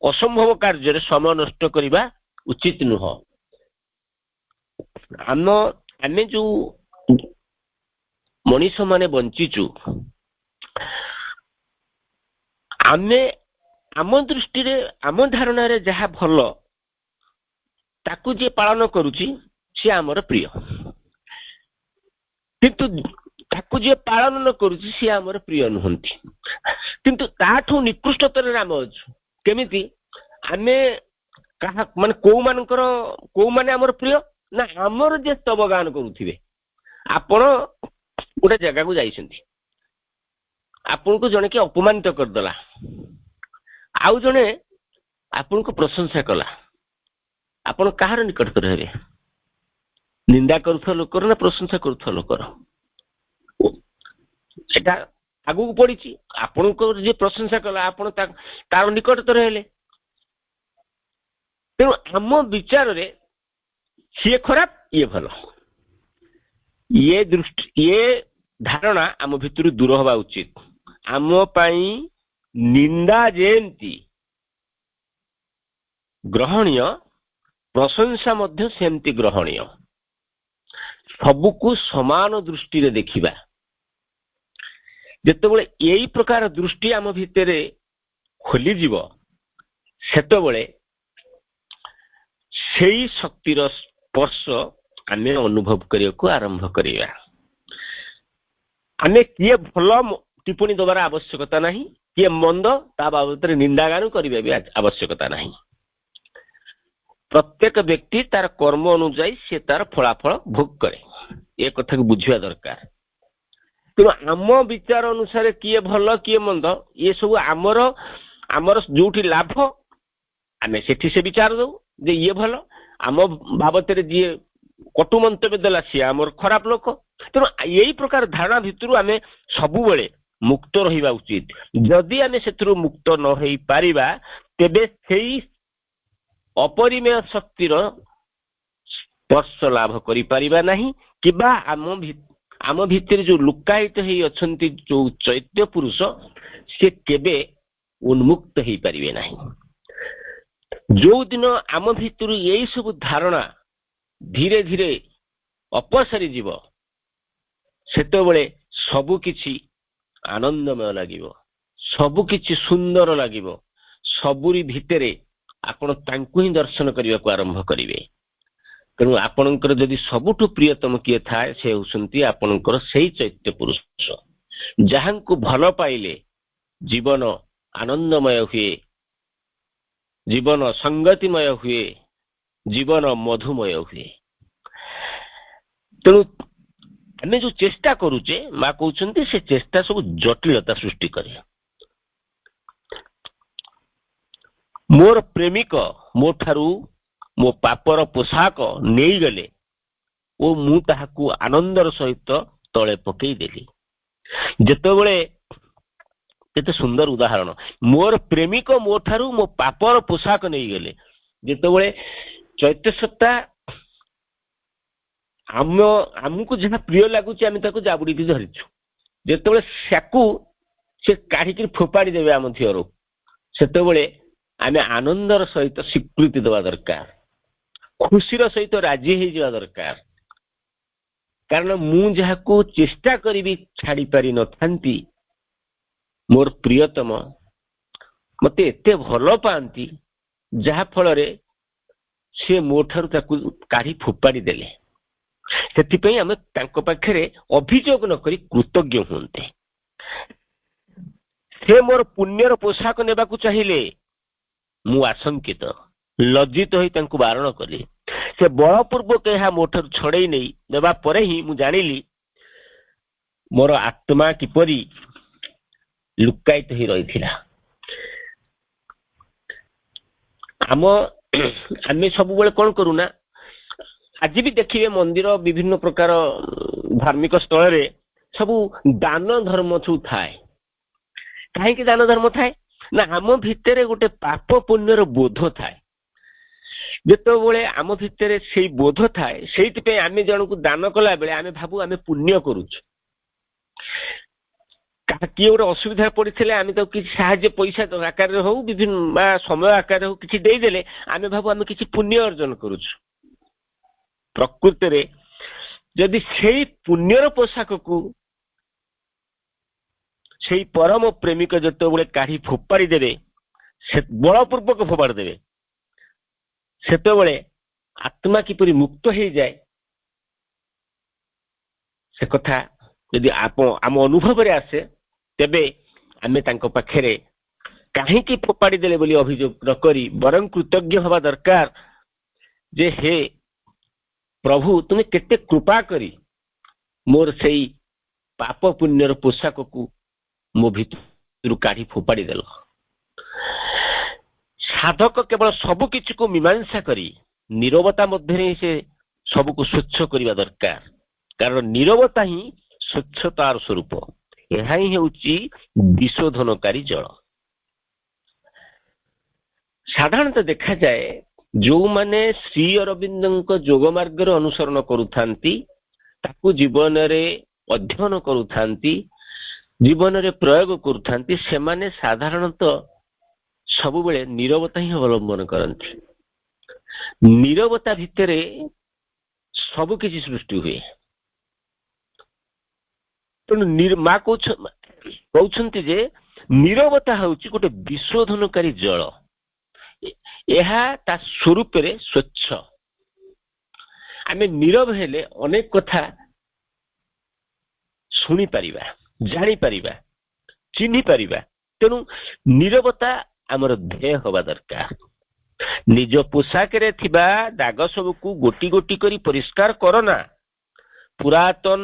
ଅସମ୍ଭବ କାର୍ଯ୍ୟରେ ସମୟ ନଷ୍ଟ କରିବା ଉଚିତ ନୁହଁ। ଆମେ ଯୋଉ ମଣିଷ ମାନେ ବଞ୍ଚିଛୁ, ଆମେ ଆମ ଦୃଷ୍ଟିରେ ଆମ ଧାରଣାରେ ଯାହା ଭଲ ତାକୁ ଯିଏ ପାଳନ କରୁଛି ସିଏ ଆମର ପ୍ରିୟ, କିନ୍ତୁ ତାକୁ ଯିଏ ପାଳନ ନ କରୁଛି ସିଏ ଆମର ପ୍ରିୟ ନୁହନ୍ତି। କିନ୍ତୁ ତାଠୁ ନିକୃଷ୍ଟତରେ ଆମେ ଅଛୁ। କେମିତି? ଆମେ କାହା ମାନେ କୋଉମାନେ ଆମର ପ୍ରିୟ ନା ଆମର ଯିଏ ସ୍ତବ ଗାନ କରୁଥିବେ। ଆପଣ ଗୋଟେ ଜାଗାକୁ ଯାଇଛନ୍ତି, ଆପଣଙ୍କୁ ଜଣେ କିଏ ଅପମାନିତ କରିଦେଲା, ଆଉ ଜଣେ ଆପଣଙ୍କୁ ପ୍ରଶଂସା କଲା, ଆପଣ କାହାର ନିକଟତର ହେବେ? ନିନ୍ଦା କରୁଥିବା ଲୋକର ନା ପ୍ରଶଂସା କରୁଥିବା ଲୋକର? ସେଟା ଆଗକୁ ପଡିଛି। ଆପଣଙ୍କ ଯିଏ ପ୍ରଶଂସା କଲା ଆପଣ ତାର ନିକଟତର ହେଲେ। ତେଣୁ ଆମ ବିଚାରରେ ସିଏ ଖରାପ ଇଏ ଭଲ, ଇଏ ଧାରଣା ଆମ ଭିତରୁ ଦୂର ହେବା ଉଚିତ। ଆମ ପାଇଁ ନିନ୍ଦା ଯେମିତି ଗ୍ରହଣୀୟ, ପ୍ରଶଂସା ମଧ୍ୟ ସେମିତି ଗ୍ରହଣୀୟ। ସବୁକୁ ସମାନ ଦୃଷ୍ଟିରେ ଦେଖିବା। ଯେତେବେଳେ ଏଇ ପ୍ରକାର ଦୃଷ୍ଟି ଆମ ଭିତରେ ଖୋଲିଯିବ, ସେତେବେଳେ ସେଇ ଶକ୍ତିର ସ୍ପର୍ଶ ଆମେ ଅନୁଭବ କରିବାକୁ ଆରମ୍ଭ କରିବା। ଆମେ କିଏ ଭଲ ଟିପ୍ପଣୀ ଦେବାର ଆବଶ୍ୟକତା ନାହିଁ, କିଏ ମନ୍ଦ ତା ବାବଦରେ ନିନ୍ଦାଗାନ କରିବା ବି ଆବଶ୍ୟକତା ନାହିଁ। ପ୍ରତ୍ୟେକ ବ୍ୟକ୍ତି ତାର କର୍ମ ଅନୁଯାୟୀ ସେ ତାର ଫଳାଫଳ ଭୋଗ କରେ, ଏ କଥାକୁ ବୁଝିବା ଦରକାର। ତେଣୁ ଆମ ବିଚାର ଅନୁସାରେ କିଏ ଭଲ କିଏ ମନ୍ଦ ଇଏ ସବୁ ଆମର ଯୋଉଠି ଲାଭ ଆମେ ସେଠି ସେ ବିଚାର ଦଉ ଯେ ଇଏ ଭଲ, ଆମ ବାବଦରେ ଯିଏ କଟୁ ମନ୍ତବ୍ୟ ଦେଲା ସିଏ ଆମର ଖରାପ ଲୋକ। ତେଣୁ ଏଇ ପ୍ରକାର ଧାରଣା ଭିତରୁ ଆମେ ସବୁବେଳେ ମୁକ୍ତ ରହିବା ଉଚିତ। ଯଦି ଆମେ ସେଥିରୁ ମୁକ୍ତ ନ ହେଇପାରିବା ତେବେ ସେଇ ଅପରିମେୟ ଶକ୍ତିର ସ୍ପର୍ଶ ଲାଭ କରିପାରିବା ନାହିଁ, କିମ୍ବା ଆମ ଭିତରେ ଯୋଉ ଲୁକାୟିତ ହେଇ ଅଛନ୍ତି ଯୋଉ ଚୈତ୍ୟ ପୁରୁଷ ସେ କେବେ ଉନ୍ମୁକ୍ତ ହେଇପାରିବେ ନାହିଁ। ଯୋଉଦିନ ଆମ ଭିତରୁ ଏଇ ସବୁ ଧାରଣା ଧୀରେ ଧୀରେ ଅପସରି ଯିବ, ସେତେବେଳେ ସବୁ କିଛି ଆନନ୍ଦମୟ ଲାଗିବ, ସବୁ କିଛି ସୁନ୍ଦର ଲାଗିବ। ସବୁରି ଭିତରେ ଆପଣ ତାଙ୍କୁ ହିଁ ଦର୍ଶନ କରିବାକୁ ଆରମ୍ଭ କରିବେ। ତେଣୁ ଆପଣଙ୍କର ଯଦି ସବୁଠୁ ପ୍ରିୟତମ କିଏ ଥାଏ, ସେ ହେଉଛନ୍ତି ଆପଣଙ୍କର ସେଇ ଚୈତ୍ୟ ପୁରୁଷ। ଯାହାଙ୍କୁ ଭଲ ପାଇଲେ ଜୀବନ ଆନନ୍ଦମୟ ହୁଏ, ଜୀବନ ସଂଗତିମୟ ହୁଏ, ଜୀବନ ମଧୁମୟ ହୁଏ। ତେଣୁ ଆମେ ଯୋଉ ଚେଷ୍ଟା କରୁଛେ, ମା କହୁଛନ୍ତି ସେ ଚେଷ୍ଟା ସବୁ ଜଟିଳତା ସୃଷ୍ଟି କରେ। ମୋର ପ୍ରେମିକ ମୋ ଠାରୁ ମୋ ପାପର ପୋଷାକ ନେଇଗଲେ ଓ ମୁଁ ତାହାକୁ ଆନନ୍ଦର ସହିତ ତଳେ ପକେଇଦେଲି। ଯେତେବେଳେ କେତେ ସୁନ୍ଦର ଉଦାହରଣ। ମୋର ପ୍ରେମିକ ମୋ ଠାରୁ ମୋ ପାପର ପୋଷାକ ନେଇଗଲେ। ଯେତେବେଳେ ଚୈତ୍ୟ ସତ୍ତା ଆମକୁ ଯାହା ପ୍ରିୟ ଲାଗୁଛି ଆମେ ତାକୁ ଜାବୁଡ଼ିକି ଧରିଛୁ, ଯେତେବେଳେ ସାକୁ ସେ କାଢିକି ଫୋପାଡ଼ି ଦେବେ ଆମ ଝିଅରୁ, ସେତେବେଳେ ଆମେ ଆନନ୍ଦର ସହିତ ସ୍ୱୀକୃତି ଦେବା ଦରକାର, ଖୁସିର ସହିତ ରାଜି ହେଇଯିବା ଦରକାର। କାରଣ ମୁଁ ଯାହାକୁ ଚେଷ୍ଟା କରିବି ଛାଡ଼ି ପାରିନଥାନ୍ତି, ମୋର ପ୍ରିୟତମ ମତେ ଏତେ ଭଲ ପାଆନ୍ତି ଯାହା ଫଳରେ ସେ ମୋ ଠାରୁ ତାକୁ କାଢି ଫୋପାଡ଼ି ଦେଲେ। ସେଥିପାଇଁ ଆମେ ତାଙ୍କ ପାଖରେ ଅଭିଯୋଗ ନ କରି କୃତଜ୍ଞ ହୁଅନ୍ତେ। ସେ ମୋର ପୁଣ୍ୟର ପୋଷାକ ନେବାକୁ ଚାହିଁଲେ, ମୁଁ ଆଶଙ୍କିତ ଲଜ୍ଜିତ ହୋଇ ତାଙ୍କୁ ବାରଣ କଲି। ସେ ବଳପୂର୍ବକ ଏହା ମୋ ଠାରୁ ଛଡେଇ ନେବା ପରେ ହିଁ ମୁଁ ଜାଣିଲି ମୋର ଆତ୍ମା କିପରି ଲୁକାୟିତ ହୋଇ ରହିଥିଲା। ଆମେ ସବୁବେଳେ କଣ କରୁନା, ଆଜି ବି ଦେଖିବେ ମନ୍ଦିର ବିଭିନ୍ନ ପ୍ରକାର ଧାର୍ମିକ ସ୍ଥଳରେ ସବୁ ଦାନ ଧର୍ମ ସବୁ ଥାଏ। କାହିଁକି ଦାନ ଧର୍ମ ଥାଏ ନା ଆମ ଭିତରେ ଗୋଟେ ପାପ ପୁଣ୍ୟର ବୋଧ ଥାଏ। ଯେତେବେଳେ ଆମ ଭିତରେ ସେଇ ବୋଧ ଥାଏ, ସେଇଥିପାଇଁ ଆମେ ଜଣକୁ ଦାନ କଲା ବେଳେ ଆମେ ଭାବୁ ଆମେ ପୁଣ୍ୟ କରୁଛୁ। କିଏ ଗୋଟେ ଅସୁବିଧାରେ ପଡିଥିଲେ ଆମେ ତାକୁ କିଛି ସାହାଯ୍ୟ ପଇସା ଆକାରରେ ହଉ ବିଭିନ୍ନ ବା ସମୟ ଆକାରରେ ହଉ କିଛି ଦେଇଦେଲେ ଆମେ ଭାବୁ ଆମେ କିଛି ପୁଣ୍ୟ ଅର୍ଜନ କରୁଛୁ। ପ୍ରକୃତରେ ଯଦି ସେଇ ପୁଣ୍ୟର ପୋଷାକକୁ ସେଇ ପରମ ପ୍ରେମିକ ଯେତେବେଳେ କାଢି ଫୋପାଡ଼ି ଦେବେ, ବଳପୂର୍ବକ ଫୋପାଡ଼ି ଦେବେ, ସେତେବେଳେ ଆତ୍ମା କିପରି ମୁକ୍ତ ହେଇଯାଏ ସେ କଥା ଯଦି ଆମ ଅନୁଭବରେ ଆସେ, ତେବେ ଆମେ ତାଙ୍କ ପାଖରେ କାହିଁକି ଫୋପାଡ଼ି ଦେଲେ ବୋଲି ଅଭିଯୋଗ ନ କରି ବରଂ କୃତଜ୍ଞ ହେବା ଦରକାର ଯେ ହେ ପ୍ରଭୁ, ତୁମେ କେତେ କୃପା କରି ମୋର ସେଇ ପାପ ପୁଣ୍ୟର ପୋଷାକକୁ ମୋ ଭିତରୁ କାଢି ଫୋପାଡ଼ି ଦେଲ। ସାଧକ କେବଳ ସବୁ କିଛିକୁ ମୀମାଂସା କରି ନୀରବତା ମଧ୍ୟରେ ହିଁ ସେ ସବୁକୁ ସ୍ୱଚ୍ଛ କରିବା ଦରକାର। କାରଣ ନୀରବତା ହିଁ ସ୍ୱଚ୍ଛତାର ସ୍ୱରୂପ। ଏହା ହିଁ ହେଉଛି ବିଶୋଧନକାରୀ ଜଳ। ସାଧାରଣତଃ ଦେଖାଯାଏ ଯୋଉମାନେ ଶ୍ରୀ ଅରବିନ୍ଦଙ୍କ ଯୋଗ ମାର୍ଗରେ ଅନୁସରଣ କରୁଥାନ୍ତି, ତାକୁ ଜୀବନରେ ଅଧ୍ୟୟନ କରୁଥାନ୍ତି, ଜୀବନରେ ପ୍ରୟୋଗ କରୁଥାନ୍ତି, ସେମାନେ ସାଧାରଣତଃ ସବୁବେଳେ ନୀରବତା ହିଁ ଅବଲମ୍ବନ କରନ୍ତି। ନୀରବତା ଭିତରେ ସବୁ କିଛି ସୃଷ୍ଟି ହୁଏ। ତେଣୁ ମା କହୁଛନ୍ତି ଯେ ନୀରବତା ହେଉଛି ଗୋଟେ ବିଶୋଧନକାରୀ ଜଳ। ଏହା ତା ସ୍ୱରୂପରେ ସ୍ୱଚ୍ଛ। ଆମେ ନୀରବ ହେଲେ ଅନେକ କଥା ଶୁଣିପାରିବା, ଜାଣିପାରିବା, ଚିହ୍ନି ପାରିବା। ତେଣୁ ନୀରବତା ଆମର ଧ୍ୟେୟ ହେବା ଦରକାର। ନିଜ ପୋଷାକରେ ଥିବା ଦାଗ ସବୁକୁ ଗୋଟି ଗୋଟି କରି ପରିଷ୍କାର କରନା। ପୁରାତନ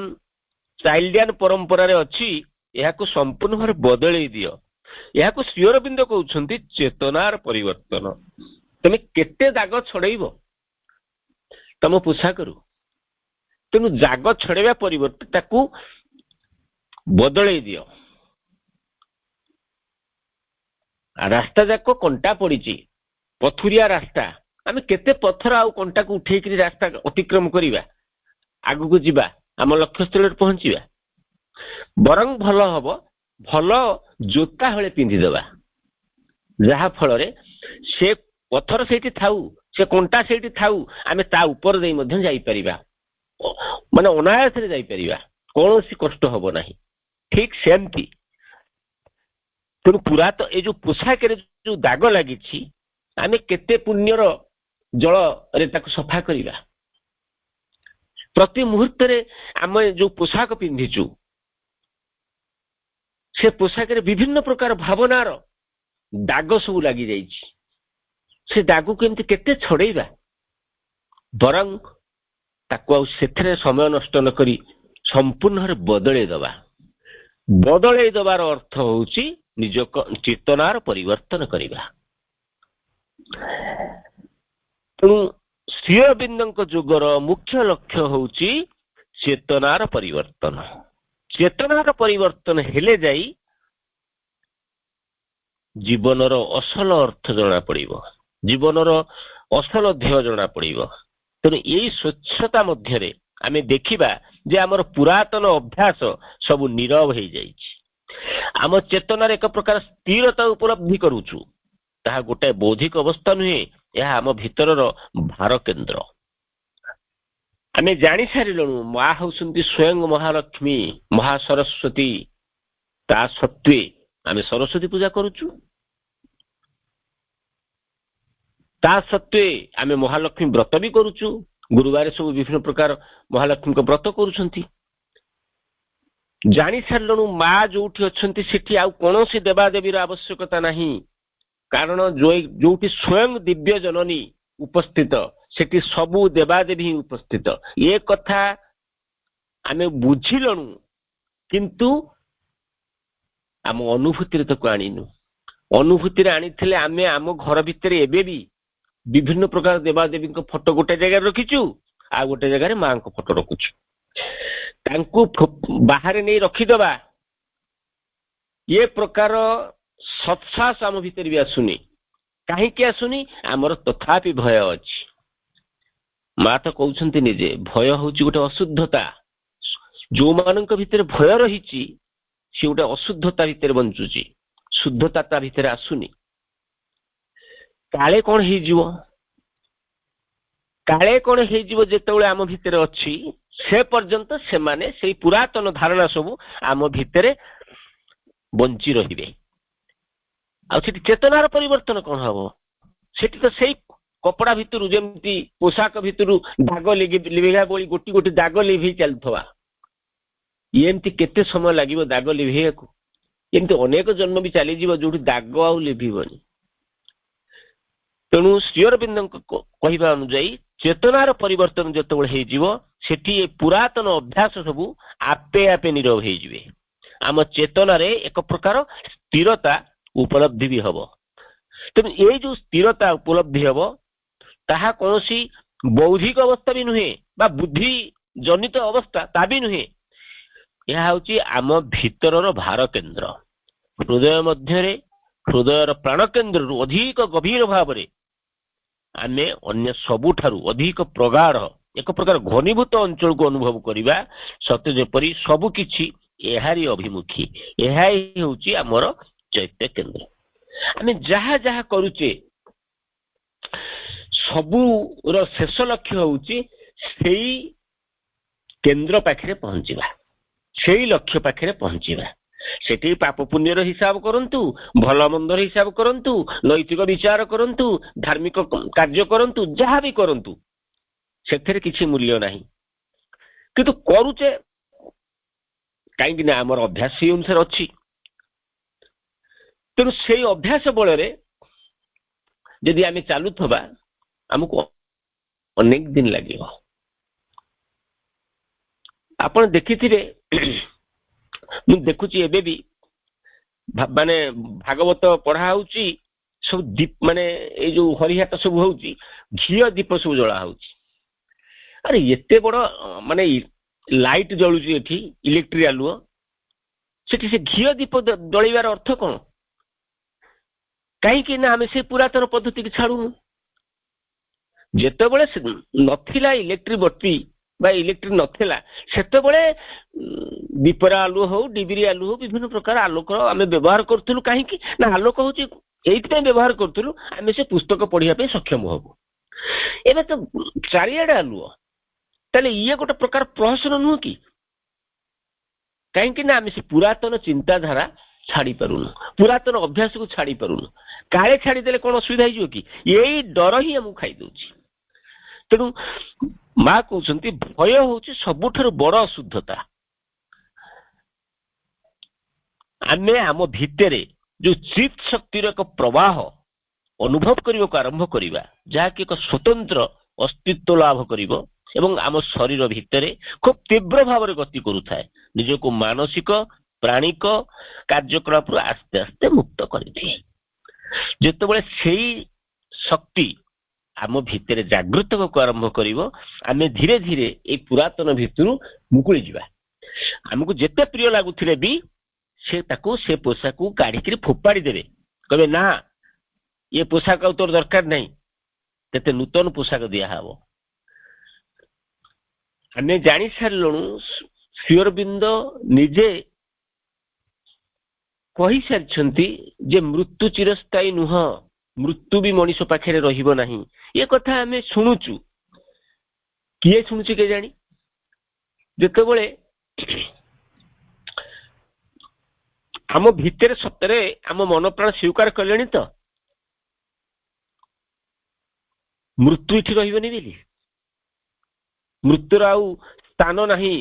ଚାଇଲ୍ଡିଆନ ପରମ୍ପରାରେ ଅଛି, ଏହାକୁ ସମ୍ପୂର୍ଣ୍ଣ ଭାବରେ ବଦଳେଇ ଦିଅ। ଏହାକୁ ଶ୍ରୀ ଅରବିନ୍ଦ କହୁଛନ୍ତି ଚେତନାର ପରିବର୍ତ୍ତନ। ତମେ କେତେ ଦାଗ ଛଡେଇବ ତମ ପୋଷାକରୁ? ତେଣୁ ଦାଗ ଛଡେଇବା ପରିବର୍ତ୍ତେ ତାକୁ ବଦଳେଇ ଦିଅ। ରାସ୍ତା ଯାକ କଣ୍ଟା ପଡିଛି, ପଥୁରିଆ ରାସ୍ତା, ଆମେ କେତେ ପଥର ଆଉ କଣ୍ଟାକୁ ଉଠେଇକିରି ରାସ୍ତା ଅତିକ୍ରମ କରିବା, ଆଗକୁ ଯିବା, ଆମ ଲକ୍ଷ୍ୟସ୍ଥଳରେ ପହଞ୍ଚିବା? ବରଂ ଭଲ ହବ ଭଲ ଜୋତା ହଳେ ପିନ୍ଧିଦେବା, ଯାହା ଫଳରେ ସେ ପଥର ସେଇଠି ଥାଉ, ସେ କଣ୍ଟା ସେଇଠି ଥାଉ, ଆମେ ତା ଉପର ଦେଇ ମଧ୍ୟ ଯାଇପାରିବା, ମାନେ ଅନାୟାସରେ ଯାଇପାରିବା, କୌଣସି କଷ୍ଟ ହବ ନାହିଁ। ଠିକ ସେମିତି ତେଣୁ ଏ ଯୋଉ ପୋଷାକରେ ଯୋଉ ଦାଗ ଲାଗିଛି, ଆମେ କେତେ ପୁଣ୍ୟର ଜଳରେ ତାକୁ ସଫା କରିବା। ପ୍ରତି ମୁହୂର୍ତ୍ତରେ ଆମେ ଯୋଉ ପୋଷାକ ପିନ୍ଧିଛୁ, ସେ ପୋଷାକରେ ବିଭିନ୍ନ ପ୍ରକାର ଭାବନାର ଦାଗ ସବୁ ଲାଗି ଯାଇଛି। ସେ ଦାଗକୁ ଏମିତି କେତେ ଛଡେଇବା? ବରଂ ତାକୁ ଆଉ ସେଥିରେ ସମୟ ନଷ୍ଟ ନ କରି ସମ୍ପୂର୍ଣ୍ଣ ଭାବରେ ବଦଳେଇ ଦେବା। ବଦଳେଇ ଦେବାର ଅର୍ଥ ହେଉଛି ନିଜ ଚେତନାର ପରିବର୍ତ୍ତନ କରିବା। ତେଣୁ ଶ୍ରୀ ଅରବିନ୍ଦଙ୍କ ଯୋଗର ମୁଖ୍ୟ ଲକ୍ଷ୍ୟ ହେଉଛି ଚେତନାର ପରିବର୍ତ୍ତନ। ଚେତନାର ପରିବର୍ତ୍ତନ ହେଲେ ଯାଇ ଜୀବନର ଅସଲ ଅର୍ଥ ଜଣା ପଡିବ, ଜୀବନର ଅସଲ ଧ୍ୟେୟ ଜଣା ପଡିବ। ତେଣୁ ଏଇ ସ୍ୱଚ୍ଛତା ମଧ୍ୟରେ ଆମେ ଦେଖିବା ଯେ ଆମର ପୁରାତନ ଅଭ୍ୟାସ ସବୁ ନୀରବ ହେଇଯାଇଛି। ଆମ ଚେତନାରେ ଏକ ପ୍ରକାର ସ୍ଥିରତା ଉପଲବ୍ଧି କରୁଛୁ। ତାହା ଗୋଟାଏ ବୌଦ୍ଧିକ ଅବସ୍ଥା ନୁହେଁ, ଏହା ଆମ ଭିତରର ଭାର କେନ୍ଦ୍ର। ଆମେ ଜାଣି ସାରିଲୁଣୁ ମା ହେଉଛନ୍ତି ସ୍ୱୟଂ ମହାଲକ୍ଷ୍ମୀ, ମହାସରସ୍ୱତୀ। ତା ସତ୍ତ୍ୱେ ଆମେ ସରସ୍ୱତୀ ପୂଜା କରୁଛୁ, ତା ସତ୍ତ୍ୱେ ଆମେ ମହାଲକ୍ଷ୍ମୀ ବ୍ରତ ବି କରୁଛୁ। ଗୁରୁବାର ସବୁ ବିଭିନ୍ନ ପ୍ରକାର ମହାଲକ୍ଷ୍ମୀଙ୍କ ବ୍ରତ କରୁଛନ୍ତି। ଜାଣି ସାରିଲୁଣୁ ମା ଯୋଉଠି ଅଛନ୍ତି ସେଠି ଆଉ କୌଣସି ଦେବାଦେବୀର ଆବଶ୍ୟକତା ନାହିଁ, କାରଣ ଯୋଉଠି ସ୍ୱୟଂ ଦିବ୍ୟ ଜନନୀ ଉପସ୍ଥିତ ସେଠି ସବୁ ଦେବାଦେବୀ ହିଁ ଉପସ୍ଥିତ। ଏ କଥା ଆମେ ବୁଝିଲୁଣୁ, କିନ୍ତୁ ଆମ ଅନୁଭୂତିରେ ତାକୁ ଆଣିନୁ। ଅନୁଭୂତିରେ ଆଣିଥିଲେ ଆମେ ଆମ ଘର ଭିତରେ ଏବେ ବି ବିଭିନ୍ନ ପ୍ରକାର ଦେବାଦେବୀଙ୍କ ଫଟୋ ଗୋଟେ ଜାଗାରେ ରଖିଛୁ, ଆଉ ଗୋଟେ ଜାଗାରେ ମାଙ୍କ ଫଟୋ ରଖୁଛୁ। ତାଙ୍କୁ ବାହାରେ ନେଇ ରଖିଦବା, ଏ ପ୍ରକାର ସତ୍ସାହସ ଆମ ଭିତରେ ବି ଆସୁନି। କାହିଁକି ଆସୁନି? ଆମର ତଥାପି ଭୟ ଅଛି। ମା ତ କହୁଛନ୍ତି ନିଜେ, ଭୟ ହଉଛି ଗୋଟେ ଅଶୁଦ୍ଧତା। ଯୋଉମାନଙ୍କ ଭିତରେ ଭୟ ରହିଛି ସେ ଗୋଟେ ଅଶୁଦ୍ଧତା ଭିତରେ ବଞ୍ଚୁଛି, ଶୁଦ୍ଧତା ତା ଭିତରେ ଆସୁନି। କାଳେ କଣ ହେଇଯିବ, କାଳେ କଣ ହେଇଯିବ ଯେତେବେଳେ ଆମ ଭିତରେ ଅଛି, ସେ ପର୍ଯ୍ୟନ୍ତ ସେମାନେ ସେଇ ପୁରାତନ ଧାରଣା ସବୁ ଆମ ଭିତରେ ବଞ୍ଚି ରହିବେ। ଆଉ ସେଠି ଚେତନାର ପରିବର୍ତ୍ତନ କଣ ହବ? ସେଠି ତ ସେଇ କପଡା ଭିତରୁ, ଯେମିତି ପୋଷାକ ଭିତରୁ ଦାଗ ଲିଭେଇବା ଭଳି ଗୋଟି ଗୋଟି ଦାଗ ଲିଭେଇ ଚାଲୁଥିବା, ଏମିତି କେତେ ସମୟ ଲାଗିବ ଦାଗ ଲିଭେଇବାକୁ? ଏମିତି ଅନେକ ଜନ୍ମ ବି ଚାଲିଯିବ ଯୋଉଠି ଦାଗ ଆଉ ଲିଭିବନି। ତେଣୁ ଶ୍ରୀ ଅରବିନ୍ଦଙ୍କ କହିବା ଅନୁଯାୟୀ ଚେତନାର ପରିବର୍ତ୍ତନ ଯେତେବେଳେ ହେଇଯିବ, ସେଠି ଏ ପୁରାତନ ଅଭ୍ୟାସ ସବୁ ଆପେ ଆପେ ନୀରବ ହେଇଯିବେ। ଆମ ଚେତନାରେ ଏକ ପ୍ରକାର ସ୍ଥିରତା ଉପଲବ୍ଧି ବି ହବ। ତେଣୁ ଏଇ ଯୋଉ ସ୍ଥିରତା ଉପଲବ୍ଧି ହବ, ତାହା କୌଣସି ବୌଦ୍ଧିକ ଅବସ୍ଥା ବି ନୁହେଁ ବା ବୁଦ୍ଧି ଜନିତ ଅବସ୍ଥା ତା ବି ନୁହେଁ। ଏହା ହଉଛି ଆମ ଭିତରର ଭାର କେନ୍ଦ୍ର। ହୃଦୟ ମଧ୍ୟରେ, ହୃଦୟର ପ୍ରାଣ କେନ୍ଦ୍ରରୁ ଅଧିକ ଗଭୀର ଭାବରେ ଆମେ ଅନ୍ୟ ସବୁଠାରୁ ଅଧିକ ପ୍ରଗାଢ଼ ଏକ ପ୍ରକାର ଘନୀଭୂତ ଅଞ୍ଚଳକୁ ଅନୁଭବ କରିବା, ସତେ ଯେପରି ସବୁ କିଛି ଏହାରି ଅଭିମୁଖୀ। ଏହା ହିଁ ହେଉଛି ଆମର ଚୈତ୍ୟ କେନ୍ଦ୍ର। ଆମେ ଯାହା ଯାହା କରୁଛେ ସବୁର ଶେଷ ଲକ୍ଷ୍ୟ ହେଉଛି ସେଇ କେନ୍ଦ୍ର ପାଖରେ ପହଞ୍ଚିବା, ସେଇ ଲକ୍ଷ୍ୟ ପାଖରେ ପହଞ୍ଚିବା। ସେଠି ପାପ ପୁଣ୍ୟର ହିସାବ କରନ୍ତୁ, ଭଲ ମନ୍ଦର ହିସାବ କରନ୍ତୁ, ନୈତିକ ବିଚାର କରନ୍ତୁ, ଧାର୍ମିକ କାର୍ଯ୍ୟ କରନ୍ତୁ, ଯାହା ବି କରନ୍ତୁ, ସେଥିରେ କିଛି ମୂଲ୍ୟ ନାହିଁ। କିନ୍ତୁ କରୁଛେ କାହିଁକି ନା ଆମର ଅଭ୍ୟାସ ସେଇ ଅନୁସାରେ ଅଛି। ତେଣୁ ସେଇ ଅଭ୍ୟାସ ବଳରେ ଯଦି ଆମେ ଚାଲୁଥିବା, ଆମକୁ ଅନେକ ଦିନ ଲାଗିବ। ଆପଣ ଦେଖିଥିବେ, ମୁଁ ଦେଖୁଛି ଏବେ ବି ମାନେ ଭାଗବତ ପଢା ହଉଛି, ସବୁ ମାନେ ଏଇ ଯୋଉ ହରିହାଟ ସବୁ ହଉଛି, ଘିଅ ଦୀପ ସବୁ ଜଳା ହଉଛି। ଆରେ ଏତେ ବଡ ମାନେ ଲାଇଟ୍ ଜଳୁଛି ଏଠି, ଇଲେକ୍ଟ୍ରିକ ଆଲୁଅ, ସେଠି ସେ ଘିଅ ଦୀପ ଜଳିବାର ଅର୍ଥ କଣ? କାହିଁକି ନା ଆମେ ସେ ପୁରାତନ ପଦ୍ଧତିକି ଛାଡୁନୁ। ଯେତେବେଳେ ନଥିଲା ଇଲେକ୍ଟ୍ରିକ ବତି ବା ଇଲେକ୍ଟ୍ରିକ ନଥିଲା, ସେତେବେଳେ ଦୀପର ଆଲୁଅ ହଉ, ଡିବିରି ଆଲୁଅ ହଉ, ବିଭିନ୍ନ ପ୍ରକାର ଆଲୋକର ଆମେ ବ୍ୟବହାର କରୁଥିଲୁ। କାହିଁକି ନା ଆଲୋକ ହଉଛି ଏଇଥିପାଇଁ ବ୍ୟବହାର କରୁଥିଲୁ, ଆମେ ସେ ପୁସ୍ତକ ପଢିବା ପାଇଁ ସକ୍ଷମ ହବୁ। ଏବେ ତ ଚାରିଆଡେ ଆଲୁଅ, ତାହେଲେ ଇଏ ଗୋଟେ ପ୍ରକାର ପ୍ରହସନ ନୁହଁ କି? କାହିଁକି ନା ଆମେ ସେ ପୁରାତନ ଚିନ୍ତାଧାରା ଛାଡି ପାରୁନୁ, ପୁରାତନ ଅଭ୍ୟାସକୁ ଛାଡି ପାରୁନୁ। କାଳେ ଛାଡିଦେଲେ କଣ ଅସୁବିଧା ହେଇଯିବ କି? ଏଇ ଡର ହିଁ ଆମକୁ ଖାଇଦଉଛି। ତେଣୁ ମା କହୁଛନ୍ତି ଭୟ ହଉଛି ସବୁଠାରୁ ବଡ ଅଶୁଦ୍ଧତା। ଆମେ ଆମ ଭିତରେ ଯୋଉ ଚିତ୍ ଶକ୍ତିର ଏକ ପ୍ରବାହ ଅନୁଭବ କରିବାକୁ ଆରମ୍ଭ କରିବା, ଯାହାକି ଏକ ସ୍ୱତନ୍ତ୍ର ଅସ୍ତିତ୍ୱ ଲାଭ କରିବ ଏବଂ ଆମ ଶରୀର ଭିତରେ ଖୁବ ତୀବ୍ର ଭାବରେ ଗତି କରୁଥାଏ, ନିଜକୁ ମାନସିକ ପ୍ରାଣିକ କାର୍ଯ୍ୟକଳାପରୁ ଆସ୍ତେ ଆସ୍ତେ ମୁକ୍ତ କରିଦିଏ। ଯେତେବେଳେ ସେଇ ଶକ୍ତି ଆମ ଭିତରେ ଜାଗୃତ ହେବାକୁ ଆରମ୍ଭ କରିବ, ଆମେ ଧୀରେ ଧୀରେ ଏଇ ପୁରାତନ ଭିତରୁ ମୁକୁଳି ଯିବା। ଆମକୁ ଯେତେ ପ୍ରିୟ ଲାଗୁଥିଲେ ବି ସେ ତାକୁ, ସେ ପୋଷାକକୁ କାଢିକିରି ଫୋପାଡ଼ି ଦେବେ। कहे ना ये पोशाक आउ तोर दरकार नहीं, तेते नूतन पोशाक दिहब। आम जानी सारू श्री अरविंद निजे कही सारी जे मृत्यु चिरस्थायी नुह, मृत्यु भी मनीष पाखे रहिबो नहीं। ये कथा आम शुणुचु, किए शुणुचु के जानी जेतेबेले आम भितर सतरे आम मन प्राण स्वीकार कले तो मृत्यु इठी रहिबनी बोली, मृत्युर आउ स्थान नहीं।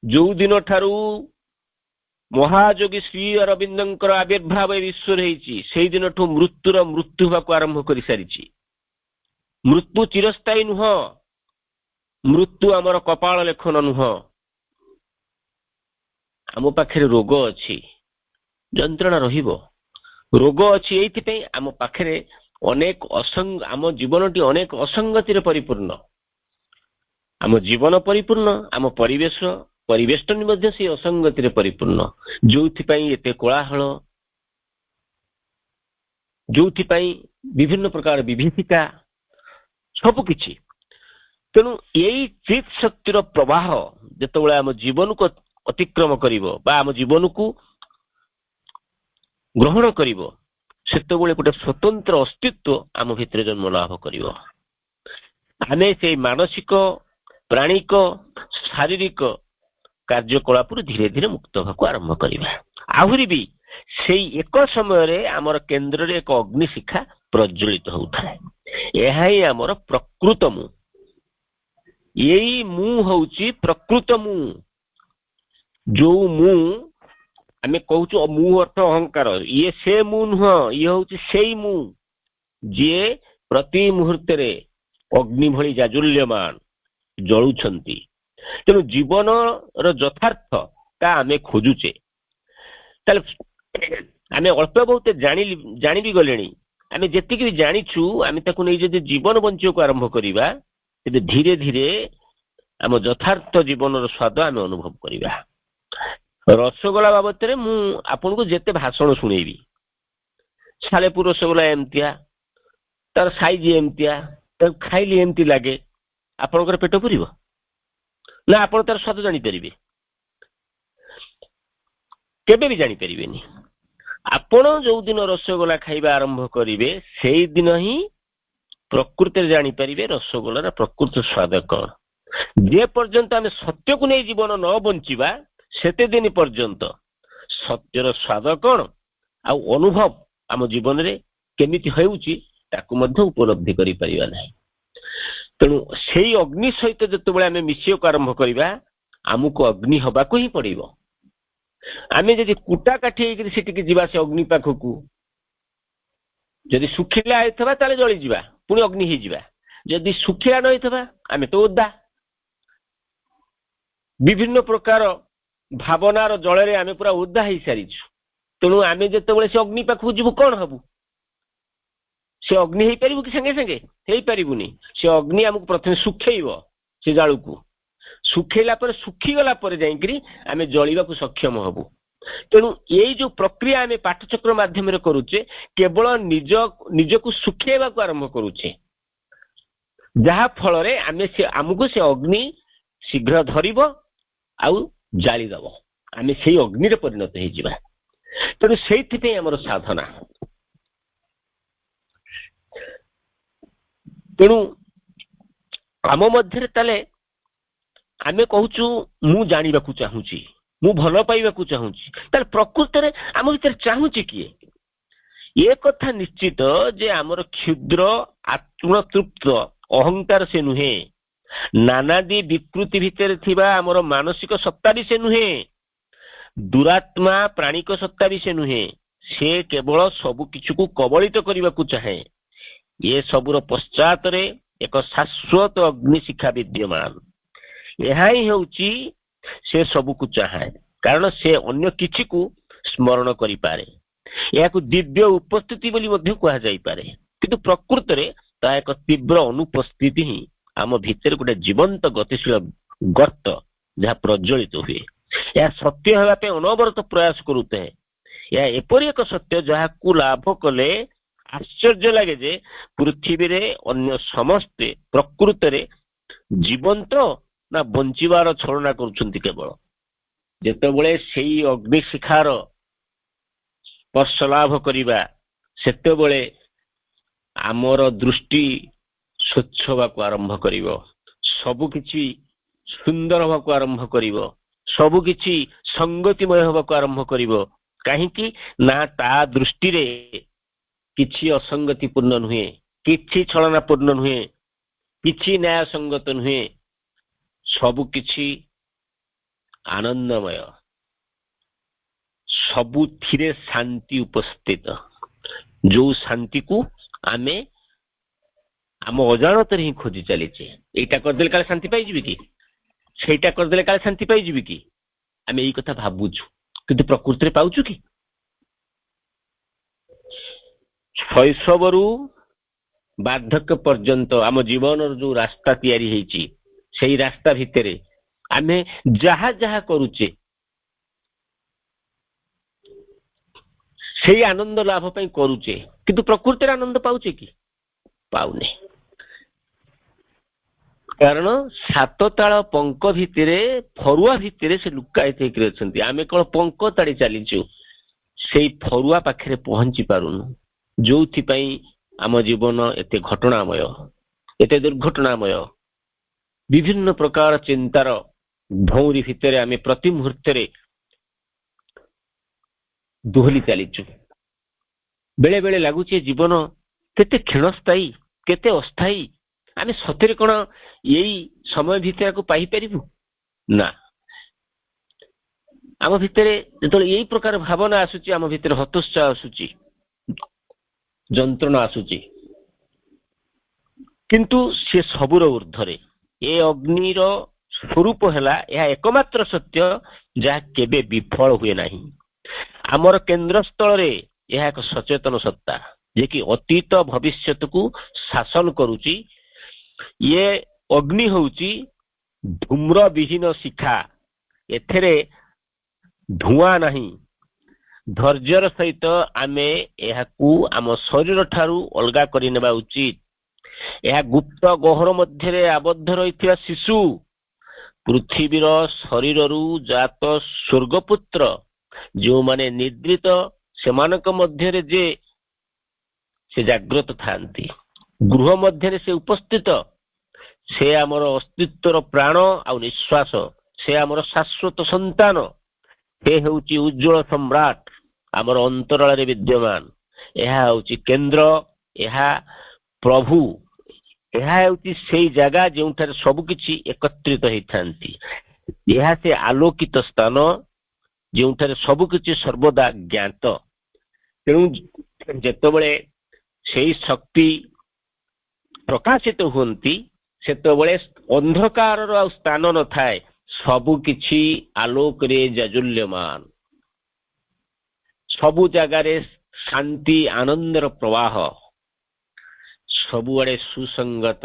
जो दिन ठारू महायोगी श्री अरविंदर आविर्भाव विश्व से दिन ठू मृत्युर मृत्यु होगा आरंभ कर सारी। मृत्यु चिरस्थायी नुह, मृत्यु आमर कपाल लेखन नुह। आम पाखे रोग अच्छी, जंत्रणा रहिबो, रोग अच्छी। एइथिपई आम पाखे अनेक असंग, आम जीवनटी अनेक असंगति परिपूर्ण। आम जीवन परिपूर्ण, आम परिवेश परिवेष्टन मध्य से असंगति परिपूर्ण। जोथिपई एते कोलाहल, जोथिपई विभिन्न प्रकार विभीषिका सबकिछि। तेणु यही चित शक्तिर प्रवाह जेतेबेले आम जीवन को अतिक्रम करिवो बा आम जीवन को ग्रहण करिवो, सेतेबेले गोटे स्वतंत्र अस्तित्व आम भितर जन्म लाभ करिवो। आमे से मानसिक, प्राणिक, शारीरिक कार्यकलाप धीरे धीरे मुक्त होगा आरंभ करिबा। आहुरी भी से एक समय आमर केन्द्र रे एक अग्निशिखा प्रज्वलित होता है। यह ही आमर प्रकृत मु, यही मु होउची प्रकृत मु। जो मु आम कहूँ मु अर्थ अहंकार, ये से मु नुह, ये होउची सेई मु जे प्रति मुहूर्त अग्नि भली जाजुल्यमान जलुछंती। तेणु जीवन यथार्थ का आम खोजुचे, आम अल्प बहुत जानी भी गले। आम जी भी जानीचु आम नहीं जीवन बंचा को आरंभ करवा, धीरे धीरे आम यथार्थ जीवन स्वाद आम अनुभव करवा। रसगोला बाबद मु आपन को जेते भाषण शुणेबी, सालेपुर रसगोला एमतिया, तार साइज एमतिया, खाइली एमती लगे, आपनकर पेट पुरिबो ना आपण तार स्वाद जानी परिबे? केबे भी जानी परिबेनी। आपण जो दिन रसगोला खाइबा आरंभ करिवे सेई दिन ही प्रकृति जानी परिबे रसगोलार प्रकृत स्वाद कौन। जे पर्यंत आम सत्य को नहीं जीवन न बंचिबा सेते दिन पर्यंत सत्यर स्वाद कौन आ अनुभव आम जीवन रे केमिति हेउची ताकू मध्य उपलब्धि करि परिबा नाही। तेणु से अग्नि सहित जिते आम मिशिया आरंभ करवा आमको अग्नि हवा को ही पड़ो। आम जदि कुटा काठी से जीवा से अग्नि पाखक जदि सुखिला होता ताले जली जीवा, पुणी अग्नि ही जीवा। जदि सुखिला न होता आम तो ओदा। विभिन्न प्रकार भावनार जल आम पूरा ओदा हो सारीचु। तेणु आम जिते से अग्नि पाखक जीवु कौन हबु? से अग्नि हो पार कि संगे संगे हो पारूनी। से अग्नि आमको प्रथम सुखेब, से जालू को सुखेला पर सुखीगला जाकि आम जलिबा को सक्षम हबु। तेणु यही जो प्रक्रिया आम पाठचक्र माध्यम करुचे केवल निज को सुखेबा को आरंभ करुचे, जहा फल आमको से अग्नि शीघ्र धरिब आउ जालीदब, आम से अग्नि परिणत हो। तेणु से आमर साधना। तेणु आम मध्य ताले आमे कहूचु मु जानिबा को चाहूची, मु भल पाइबा को चाहूची, ताले प्रकृत रे आम भीतर चाहूची किए? ये कथा निश्चित जे आमर क्षुद्र आत्म तृप्त अहंकार से नुहे, नानादी विकृति भितर थिबा आमर मानसिक सत्ता भी से नुहे, दुरात्मा प्राणिक सत्ता भी से नुहे। से केवल सबु किछु को कबलित करबा को चाहे। ये सबुर पश्चात रे एक शाश्वत अग्निशिखा विद्यमान। यह ही होउची से सबु को चाहे, कारण से अन्य किछि को स्मरण करि पारे। यह को दिव्य उपस्थिति बोली मध्य कहा जाई पारे, किंतु प्रकृत रे ता एक तीव्र अनुपस्थिति ही आम भितर गोटे जीवंत गतिशील गर्त जहाँ प्रज्वलित हुए। यह सत्य होगा पे अनवरत प्रयास करुते हैं। ଏହା ଏପରି ଏକ ସତ୍ୟ ଯାହାକୁ ଲାଭ କଲେ ଆଶ୍ଚର୍ଯ୍ୟ ଲାଗେ ଯେ ପୃଥିବୀରେ ଅନ୍ୟ ସମସ୍ତେ ପ୍ରକୃତରେ ଜୀବନ୍ତ ନା ବଞ୍ଚିବାର ଛଳନା କରୁଛନ୍ତି। କେବଳ ଯେତେବେଳେ ସେଇ ଅଗ୍ନିଶିଖାର ସ୍ପର୍ଶ ଲାଭ କରିବା ସେତେବେଳେ ଆମର ଦୃଷ୍ଟି ସ୍ୱଚ୍ଛ ହେବାକୁ ଆରମ୍ଭ କରିବ, ସବୁକିଛି ସୁନ୍ଦର ହେବାକୁ ଆରମ୍ଭ କରିବ, ସବୁକିଛି ସଙ୍ଗତିମୟ ହେବାକୁ ଆରମ୍ଭ କରିବ। କାହିଁକି ନା ତା ଦୃଷ୍ଟିରେ କିଛି ଅସଙ୍ଗତିପୂର୍ଣ୍ଣ ନୁହେଁ, କିଛି ଛଳନାପୂର୍ଣ୍ଣ ନୁହେଁ, କିଛି ନ୍ୟାୟ ସଙ୍ଗତ ନୁହେଁ, ସବୁକିଛି ଆନନ୍ଦମୟ, ସବୁଥିରେ ଶାନ୍ତି ଉପସ୍ଥିତ। ଯୋଉ ଶାନ୍ତିକୁ ଆମେ ଆମ ଅଜାଣତରେ ହିଁ ଖୋଜି ଚାଲିଛେ। ଏଇଟା କରିଦେଲେ କାଳେ ଶାନ୍ତି ପାଇଯିବି କି, ସେଇଟା କରିଦେଲେ କାଳେ ଶାନ୍ତି ପାଇଯିବି କି, ଆମେ ଏଇ କଥା ଭାବୁଛୁ, କିନ୍ତୁ ପ୍ରକୃତିରେ ପାଉଛୁ କି? ଶୈଶବରୁ ବାର୍ଦ୍ଧକ୍ୟ ପର୍ଯ୍ୟନ୍ତ ଆମ ଜୀବନର ଯୋଉ ରାସ୍ତା ତିଆରି ହେଇଛି, ସେଇ ରାସ୍ତା ଭିତରେ ଆମେ ଯାହା ଯାହା କରୁଛେ ସେଇ ଆନନ୍ଦ ଲାଭ ପାଇଁ କରୁଛେ, କିନ୍ତୁ ପ୍ରକୃତିରେ ଆନନ୍ଦ ପାଉଛେ କି? ପାଉନେ। କାରଣ ସାତ ତାଳ ପଙ୍କ ଭିତରେ, ଫରୁଆ ଭିତରେ ସେ ଲୁକାୟିତ ହେଇକି ଅଛନ୍ତି। ଆମେ କଣ ପଙ୍କ ତାଡି ଚାଲିଛୁ, ସେଇ ଫରୁଆ ପାଖରେ ପହଞ୍ଚି ପାରୁନୁ, ଯୋଉଥିପାଇଁ ଆମ ଜୀବନ ଏତେ ଘଟଣାମୟ, ଏତେ ଦୁର୍ଘଟଣାମୟ। ବିଭିନ୍ନ ପ୍ରକାର ଚିନ୍ତାର ଭଉଁରୀ ଭିତରେ ଆମେ ପ୍ରତି ମୁହୂର୍ତ୍ତରେ ଦୋହଲି ଚାଲିଛୁ। ବେଳେ ବେଳେ ଲାଗୁଛି ଜୀବନ କେତେ କ୍ଷଣସ୍ଥାୟୀ, କେତେ ଅସ୍ଥାୟୀ। ଆମେ ସତରେ କଣ ଏଇ ସମୟ ଭିତରେ ପାଇପାରିବୁ? ନା। ଆମ ଭିତରେ ଯେତେବେଳେ ଏଇ ପ୍ରକାର ଭାବନା ଆସୁଛି, ଆମ ଭିତରେ ହତୋତ୍ସାହ ଆସୁଛି, ଯନ୍ତ୍ରଣା ଆସୁଛି, କିନ୍ତୁ ସେ ସବୁର ଉର୍ଦ୍ଧ୍ୱରେ ଏ ଅଗ୍ନିର ସ୍ୱରୂପ ହେଲା, ଏହା ଏକମାତ୍ର ସତ୍ୟ ଯାହା କେବେ ବିଫଳ ହୁଏ ନାହିଁ। ଆମର କେନ୍ଦ୍ରସ୍ଥଳରେ ଏହା ଏକ ସଚେତନ ସତ୍ତା, ଯିଏକି ଅତୀତ ଭବିଷ୍ୟତକୁ ଶାସନ କରୁଛି। ଇଏ ଅଗ୍ନି ହଉଛି ଧୂମ୍ର ବିହୀନ ଶିଖା, ଏଥିରେ ଧୂଆଁ ନାହିଁ। ଧୈର୍ଯ୍ୟର ସହିତ ଆମେ ଏହାକୁ ଆମ ଶରୀର ଠାରୁ ଅଲଗା କରିନେବା ଉଚିତ। ଏହା ଗୁପ୍ତ ଗହ୍ୱର ମଧ୍ୟରେ ଆବଦ୍ଧ ରହିଥିବା ଶିଶୁ, ପୃଥିବୀର ଶରୀରରୁ ଜାତ ସ୍ୱର୍ଗପୁତ୍ର, ଯେଉଁମାନେ ନିଦ୍ରିତ ସେମାନଙ୍କ ମଧ୍ୟରେ ଯେ ସେ ଜାଗ୍ରତ ଥାନ୍ତି, ଗୃହ ମଧ୍ୟରେ ସେ ଉପସ୍ଥିତ, ସେ ଆମର ଅସ୍ତିତ୍ୱର ପ୍ରାଣ ଆଉ ନିଶ୍ୱାସ, ସେ ଆମର ଶାଶ୍ୱତ ସନ୍ତାନ, ସେ ହେଉଛି ଉଜ୍ଜଳ ସମ୍ରାଟ, ଆମର ଅନ୍ତରାଳରେ ବିଦ୍ୟମାନ। ଏହା ହେଉଛି କେନ୍ଦ୍ର, ଏହା ପ୍ରଭୁ, ଏହା ହେଉଛି ସେଇ ଜାଗା ଯେଉଁଠାରେ ସବୁକିଛି ଏକତ୍ରିତ ହେଇଥାନ୍ତି। ଏହା ସେ ଆଲୋକିତ ସ୍ଥାନ ଯେଉଁଠାରେ ସବୁକିଛି ସର୍ବଦା ଜ୍ଞାତ। ତେଣୁ ଯେତେବେଳେ ସେଇ ଶକ୍ତି ପ୍ରକାଶିତ ହୁଅନ୍ତି, ସେତେବେଳେ ଅନ୍ଧକାରର ଆଉ ସ୍ଥାନ ନଥାଏ, ସବୁକିଛି ଆଲୋକରେ ଜାଜୁଲ୍ୟମାନ, ସବୁ ଜାଗାରେ ଶାନ୍ତି ଆନନ୍ଦର ପ୍ରବାହ, ସବୁଆଡେ ସୁସଙ୍ଗତ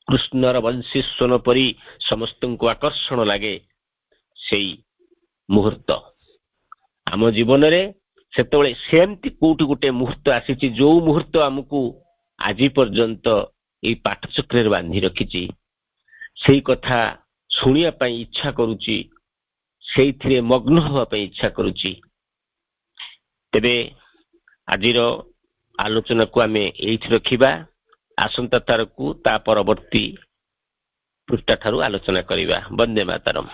କୃଷ୍ଣର ବଂଶୀସ୍ୱନ ପରି ସମସ୍ତଙ୍କୁ ଆକର୍ଷଣ ଲାଗେ। ସେଇ ମୁହୂର୍ତ୍ତ ଆମ ଜୀବନରେ ସେତେବେଳେ ସେମିତି କୋଉଠି ଗୋଟେ ମୁହୂର୍ତ୍ତ ଆସିଛି, ଯୋଉ ମୁହୂର୍ତ୍ତ ଆମକୁ ଆଜି ପର୍ଯ୍ୟନ୍ତ ଏଇ ପାଠଚକ୍ରରେ ବାନ୍ଧି ରଖିଛି। ସେଇ କଥା ଶୁଣିବା ପାଇଁ ଇଚ୍ଛା କରୁଛି, ସେଇଥିରେ ମଗ୍ନ ହେବା ପାଇଁ ଇଚ୍ଛା କରୁଛି। ତେବେ ଆଜିର ଆଲୋଚନାକୁ ଆମେ ଏଇଠି ରଖିବା। ଆସନ୍ତା ଥରକୁ ତା ପରବର୍ତ୍ତୀ ପୃଷ୍ଠା ଠାରୁ ଆଲୋଚନା କରିବା। ବନ୍ଦେ ମାତରମ୍।